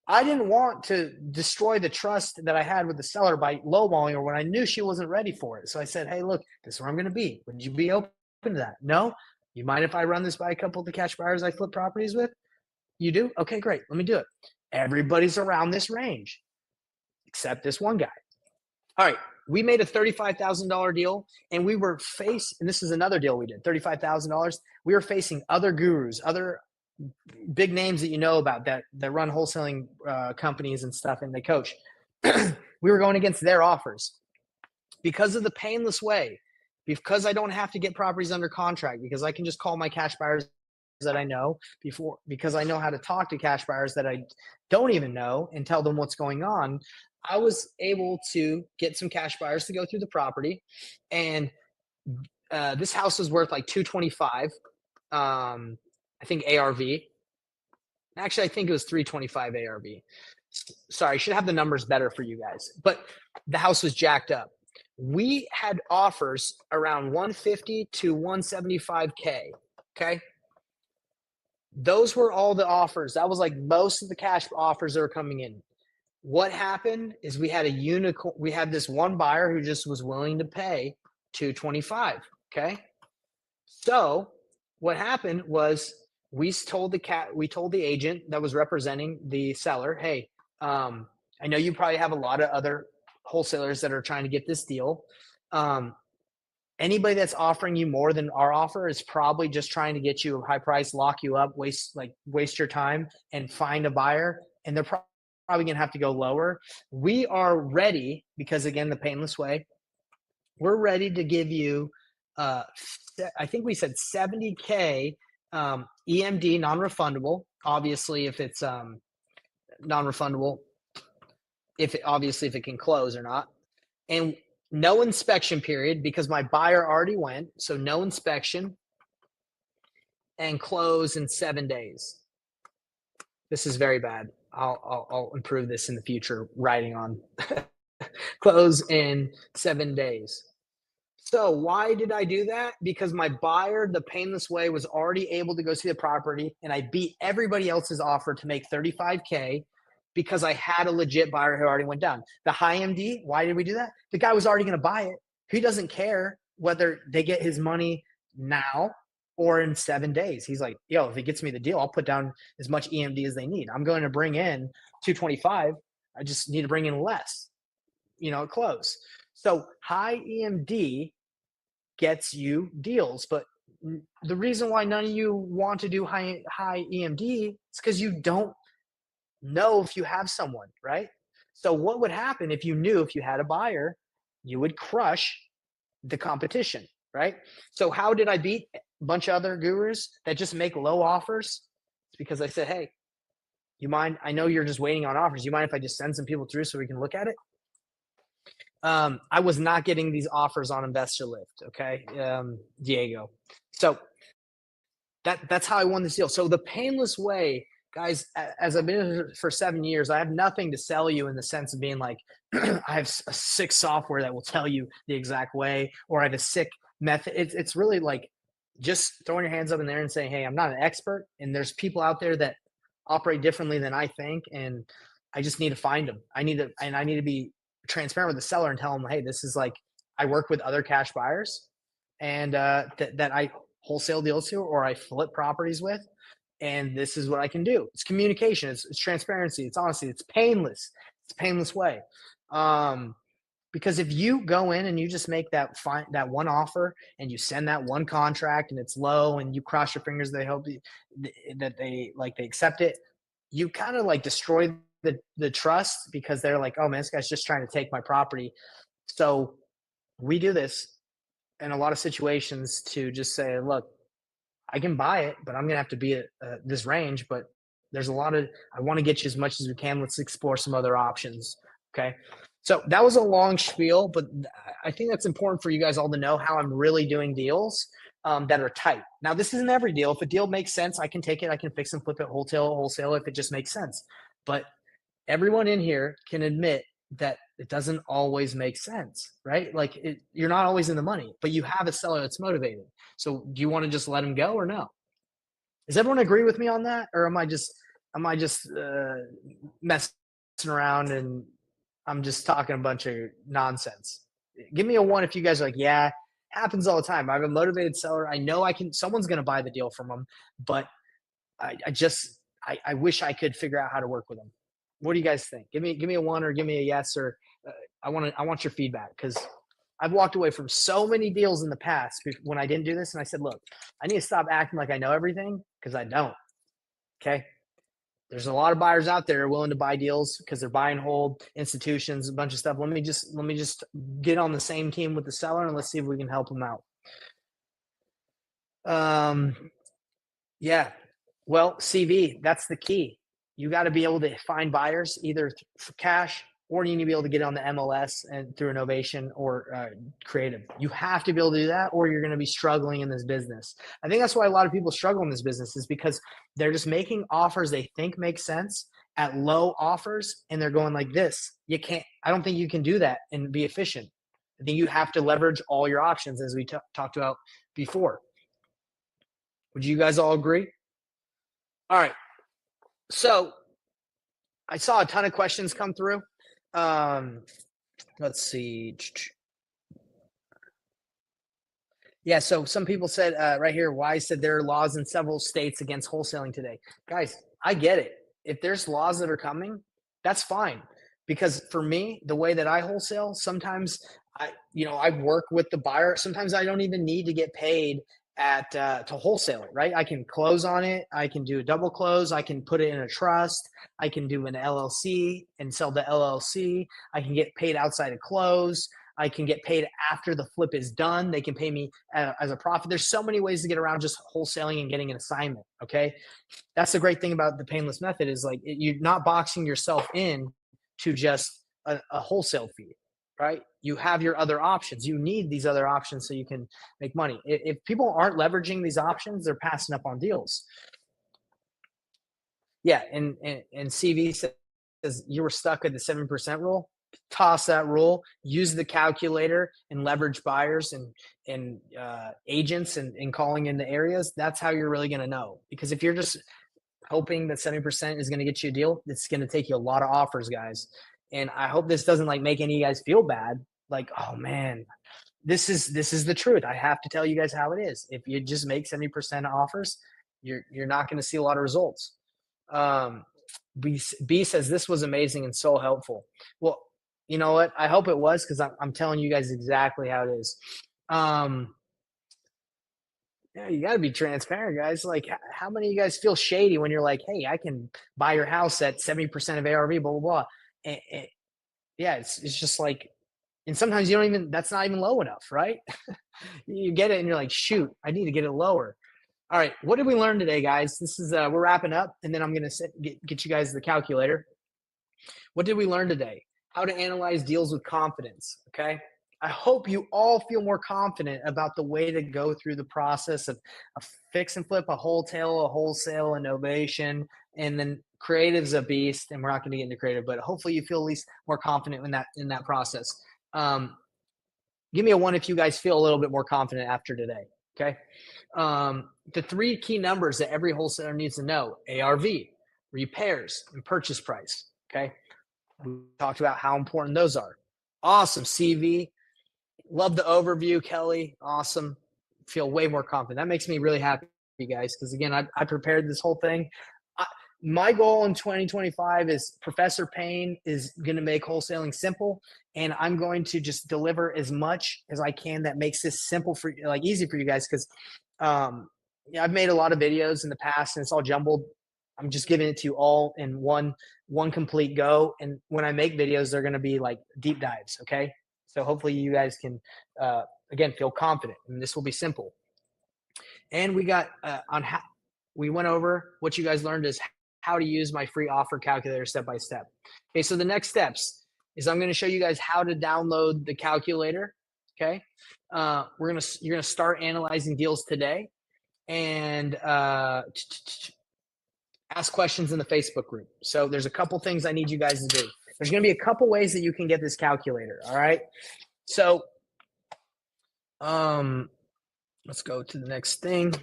I didn't want to destroy the trust that I had with the seller by lowballing her when I knew she wasn't ready for it. So I said, hey, look, this is where I'm going to be. Would you be open to that? No? You mind if I run this by a couple of the cash buyers I flip properties with? You do? Okay, great. Let me do it. Everybody's around this range except this one guy. All right. We made a $35,000 deal, and we were and this is another deal we did, $35,000. We were facing other gurus, other big names that you know about that run wholesaling companies and stuff, and they coach. We were going against their offers because of the painless way, because I don't have to get properties under contract, because I can just call my cash buyers that I know because I know how to talk to cash buyers that I don't even know and tell them what's going on. I was able to get some cash buyers to go through the property, and this house was worth like 225. I think ARV. Actually, I think it was 325 ARV. Sorry, I should have the numbers better for you guys. But the house was jacked up. We had offers around 150 to 175K. Okay. Those were all the offers. That was like most of the cash offers that were coming in. What happened is we had we had this one buyer who just was willing to pay 225. Okay. So what happened was we told the agent that was representing the seller, hey, I know you probably have a lot of other wholesalers that are trying to get this deal. Anybody that's offering you more than our offer is probably just trying to get you a high price, lock you up, waste your time and find a buyer. And they're probably going to have to go lower. We are ready, because again, the painless way, we're ready to give you, I think we said 70K EMD, non-refundable. Obviously, if it's non-refundable, if it can close or not. And no inspection period, because my buyer already went. So no inspection, and close in 7 days. This is very bad. I'll improve this in the future, writing on close in 7 days. So why did I do that? Because my buyer, the painless way, was already able to go see the property, and I beat everybody else's offer to make 35K because I had a legit buyer who already went down. The high MD, why did we do that? The guy was already going to buy it. He doesn't care whether they get his money now or in 7 days. He's like, yo, if he gets me the deal, I'll put down as much EMD as they need. I'm going to bring in 225. I just need to bring in less, close. So high EMD gets you deals, but the reason why none of you want to do high EMD is because you don't know if you have someone, right? So what would happen if you knew if you had a buyer, you would crush the competition, right? So how did I beat a bunch of other gurus that just make low offers? It's because I said, hey, you mind? I know you're just waiting on offers. You mind if I just send some people through so we can look at it? I was not getting these offers on Investor Lift, okay, Diego. So that's how I won this deal. So the painless way, guys, as I've been here for 7 years, I have nothing to sell you in the sense of being like, I have a sick software that will tell you the exact way, or I have a sick method. It's really like just throwing your hands up in there and saying, hey, I'm not an expert, and there's people out there that operate differently than I think, and I just need to find them. I need to be transparent with the seller and tell them, hey, this is like, I work with other cash buyers and that I wholesale deals to, or I flip properties with, and this is what I can do. It's communication, it's transparency, it's honesty, it's painless. It's a painless way. Because if you go in and you just make that one offer and you send that one contract and it's low and you cross your fingers, they hope that they accept it, you kind of like destroy the trust, because they're like, oh man, this guy's just trying to take my property. So we do this in a lot of situations to just say, look, I can buy it, but I'm going to have to be at this range. But there's a lot of, I want to get you as much as we can. Let's explore some other options. Okay. So that was a long spiel, but I think that's important for you guys all to know how I'm really doing deals that are tight. Now, this isn't every deal. If a deal makes sense, I can take it. I can fix and flip it wholesale if it just makes sense. But everyone in here can admit that it doesn't always make sense, right? Like you're not always in the money, but you have a seller that's motivated. So do you want to just let him go or no? Does everyone agree with me on that? Or am I just messing around and I'm just talking a bunch of nonsense? Give me a 1 if you guys are like, yeah, happens all the time. I have a motivated seller. I know someone's going to buy the deal from them, but I wish I could figure out how to work with them. What do you guys think? Give me a 1 or give me a yes, or I want your feedback, because I've walked away from so many deals in the past when I didn't do this. And I said, look, I need to stop acting like I know everything, because I don't. Okay. There's a lot of buyers out there willing to buy deals because they're buy and hold, institutions, a bunch of stuff. Let me just get on the same team with the seller and let's see if we can help them out. Yeah. Well, CV, that's the key. You got to be able to find buyers either for cash, or you need to be able to get on the MLS and through Innovation or Creative. You have to be able to do that, or you're going to be struggling in this business. I think that's why a lot of people struggle in this business, is because they're just making offers they think make sense at low offers, and they're going like this. You can't. I don't think you can do that and be efficient. I think you have to leverage all your options, as we talked about before. Would you guys all agree? All right. So I saw a ton of questions come through. Let's see. Yeah, so some people said right here, Wise said there are laws in several states against wholesaling today. Guys, I get it. If there's laws that are coming, that's fine. Because for me, the way that I wholesale, sometimes I work with the buyer. Sometimes I don't even need to get paid to wholesale it, right? I can close on it. I can do a double close. I can put it in a trust. I can do an LLC and sell the LLC. I can get paid outside of close. I can get paid after the flip is done. They can pay me as a profit. There's so many ways to get around just wholesaling and getting an assignment. Okay. That's the great thing about the painless method, is like you're not boxing yourself in to just a wholesale fee, right? You have your other options. You need these other options so you can make money. If people aren't leveraging these options, they're passing up on deals. Yeah. And CV says you were stuck at the 7% rule. Toss that rule, use the calculator, and leverage buyers and agents and calling into areas. That's how you're really going to know. Because if you're just hoping that 70% is going to get you a deal, it's going to take you a lot of offers, guys. And I hope this doesn't like make any of you guys feel bad. Like, oh man, this is the truth. I have to tell you guys how it is. If you just make 70% offers, you're not going to see a lot of results. B says this was amazing and so helpful. Well, you know what? I hope it was, because I'm telling you guys exactly how it is. Yeah, you got to be transparent, guys. Like, how many of you guys feel shady when you're like, hey, I can buy your house at 70% of ARV, blah, blah, blah. Yeah, it's just like, and sometimes you don't even, that's not even low enough, right? You get it and you're like, shoot, I need to get it lower. All right, what did we learn today, guys? This is, we're wrapping up, and then I'm going to get you guys the calculator. What did we learn today? How to analyze deals with confidence, okay? I hope you all feel more confident about the way to go through the process of a fix and flip, a wholesale, innovation, and then creative's a beast, and we're not going to get into creative, but hopefully you feel at least more confident in that process. Give me a 1 if you guys feel a little bit more confident after today, okay? The 3 key numbers that every wholesaler needs to know: ARV, repairs, and purchase price, okay? We talked about how important those are. Awesome, CV. Love the overview, Kelly. Awesome. Feel way more confident. That makes me really happy, guys, because again, I prepared this whole thing. My goal in 2025 is Professor Payne is going to make wholesaling simple, and I'm going to just deliver as much as I can that makes this simple for you, like easy for you guys, because I've made a lot of videos in the past and it's all jumbled. I'm just giving it to you all in one complete go. And when I make videos, they're going to be like deep dives. Okay. So hopefully you guys can, again, feel confident, and this will be simple. And we got we went over what you guys learned is how to use my free offer calculator step by step. Okay, so the next steps is I'm going to show you guys how to download the calculator. Okay, you're gonna start analyzing deals today, and ask questions in the Facebook group. So there's a couple things I need you guys to do. There's going to be a couple ways that you can get this calculator. All right. So let's go to the next thing.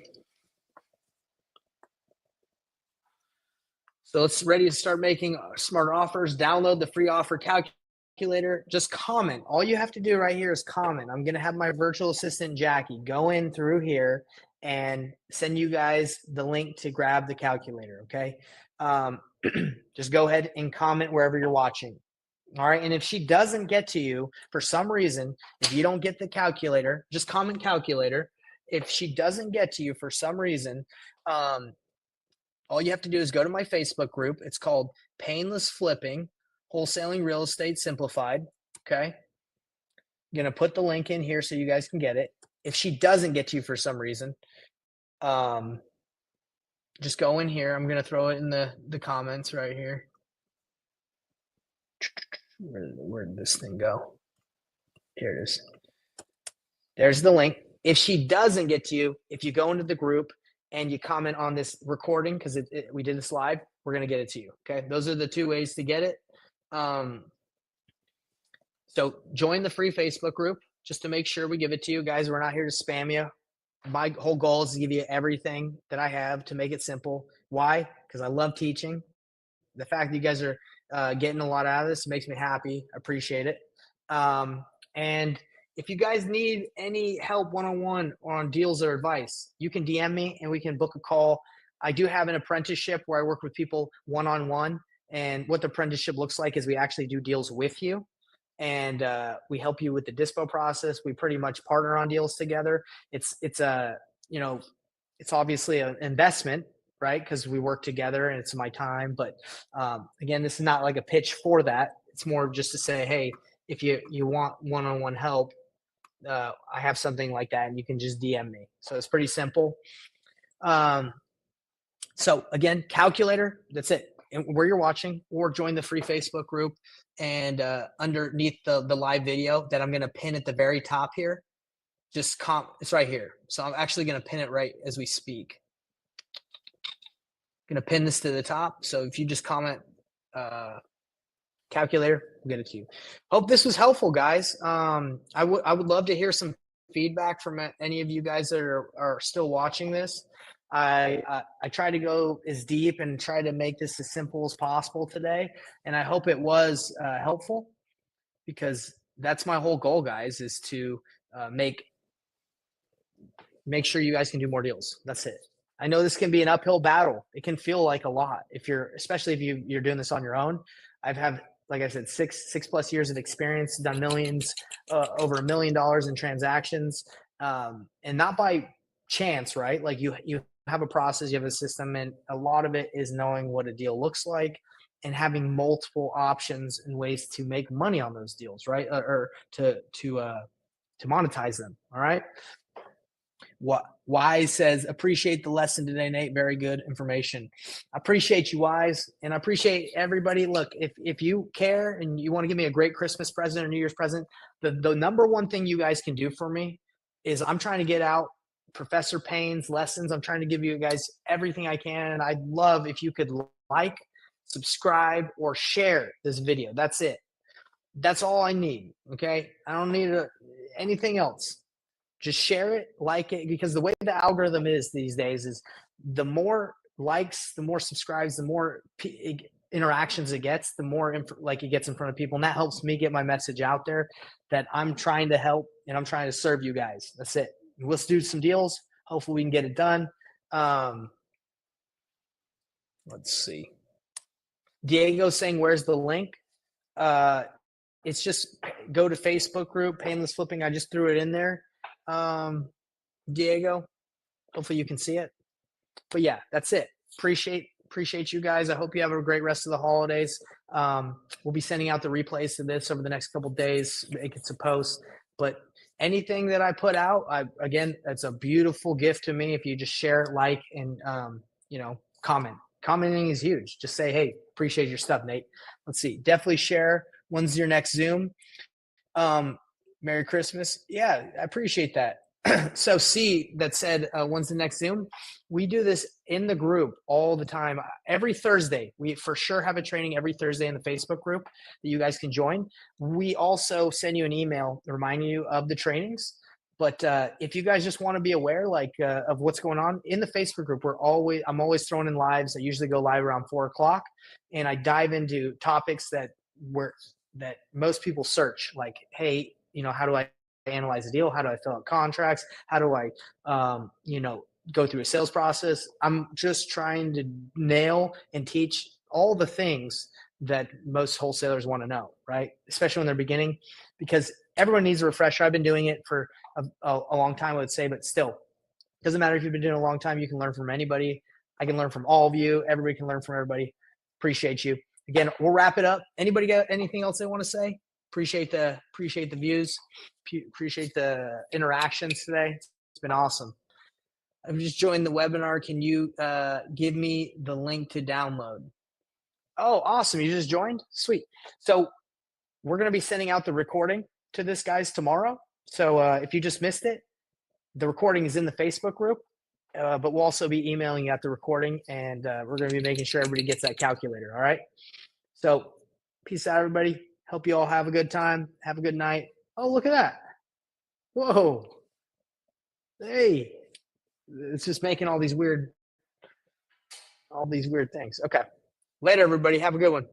So let's ready to start making smarter offers. Download the free offer calculator. Just comment. All you have to do right here is comment. I'm going to have my virtual assistant, Jackie, go in through here and send you guys the link to grab the calculator. Okay. Just go ahead and comment wherever you're watching. All right. And if she doesn't get to you for some reason, if you don't get the calculator, just comment calculator. If she doesn't get to you for some reason, all you have to do is go to my Facebook group. It's called Painless Flipping, Wholesaling Real Estate Simplified. Okay. I'm going to put the link in here so you guys can get it. If she doesn't get to you for some reason, just go in here. I'm going to throw it in the comments right here. Where did this thing go? Here it is. There's the link. If she doesn't get to you, if you go into the group and you comment on this recording, because we did this live, we're going to get it to you. Okay. Those are the two ways to get it. So join the free Facebook group just to make sure we give it to you guys. We're not here to spam you. My whole goal is to give you everything that I have to make it simple. Why? Because I love teaching. The fact that you guys are getting a lot out of this makes me happy. I appreciate it. And if you guys need any help one-on-one or on deals or advice, you can DM me and we can book a call. I do have an apprenticeship where I work with people one-on-one, and what the apprenticeship looks like is we actually do deals with you, and we help you with the dispo process. We pretty much partner on deals together. It's obviously an investment, right? Because we work together and it's my time. But again, this is not like a pitch for that. It's more just to say, hey, if you want one-on-one help, I have something like that, and you can just DM me. So it's pretty simple. So again, calculator, that's it. And where you're watching, or join the free Facebook group, and underneath the live video that I'm going to pin at the very top here, just it's right here. So I'm actually going to pin it right as we speak. Going to pin this to the top. So if you just comment calculator, we'll get it to you. Hope this was helpful, guys. I would love to hear some feedback from any of you guys that are still watching this. I try to go as deep and try to make this as simple as possible today, and I hope it was helpful, because that's my whole goal, guys, is to make sure you guys can do more deals. That's it. I know this can be an uphill battle. It can feel like a lot especially if you're doing this on your own. I've had, like I said, six plus years of experience, done millions, over $1 million in transactions, and not by chance, right? Like you have a process, you have a system, and a lot of it is knowing what a deal looks like and having multiple options and ways to make money on those deals, right? Or to monetize them. All right. Wise says, appreciate the lesson today, Nate. Very good information. I appreciate you, Wise, and I appreciate everybody. Look, if you care and you want to give me a great Christmas present or New Year's present, the number one thing you guys can do for me is I'm trying to get out Professor Payne's lessons. I'm trying to give you guys everything I can, and I'd love if you could like, subscribe, or share this video. That's it. That's all I need. Okay, I don't need anything else. Just share it, like it, because the way the algorithm is these days is the more likes, the more subscribes, the more interactions it gets, the more it gets in front of people, and that helps me get my message out there that I'm trying to help and I'm trying to serve you guys. That's it. Let's do some deals. Hopefully we can get it done. Let's see. Diego saying, where's the link? It's just go to Facebook group, Painless Flipping. I just threw it in there. Diego, hopefully you can see it. But yeah, that's it. Appreciate you guys. I hope you have a great rest of the holidays. We'll be sending out the replays to this over the next couple of days. Make it to post. But anything that I put out, again, it's a beautiful gift to me if you just share, like, and comment. Commenting is huge. Just say, hey, appreciate your stuff, Nate. Let's see. Definitely share. When's your next Zoom? Merry Christmas. Yeah, I appreciate that. So C that said, when's the next Zoom? We do this in the group all the time. Every Thursday, we for sure have a training every Thursday in the Facebook group that you guys can join. We also send you an email reminding you of the trainings. But if you guys just want to be aware, like of what's going on in the Facebook group, I'm always throwing in lives. I usually go live around 4:00, and I dive into topics that most people search, like, hey, how do I analyze a deal? How do I fill out contracts? How do I, go through a sales process? I'm just trying to nail and teach all the things that most wholesalers want to know, right? Especially when they're beginning, because everyone needs a refresher. I've been doing it for a long time, I would say, but still, doesn't matter if you've been doing it a long time. You can learn from anybody. I can learn from all of you. Everybody can learn from everybody. Appreciate you. Again, we'll wrap it up. Anybody got anything else they want to say? Appreciate the views. Appreciate the interactions today. It's been awesome. I've just joined the webinar. Can you give me the link to download? Oh, awesome. You just joined? Sweet. So we're going to be sending out the recording to this, guys, tomorrow. So if you just missed it, the recording is in the Facebook group, but we'll also be emailing you at the recording, and we're going to be making sure everybody gets that calculator, all right? So peace out, everybody. Hope you all have a good time. Have a good night. Oh, look at that. Whoa. Hey. It's just making all these weird things. Okay. Later, everybody. Have a good one.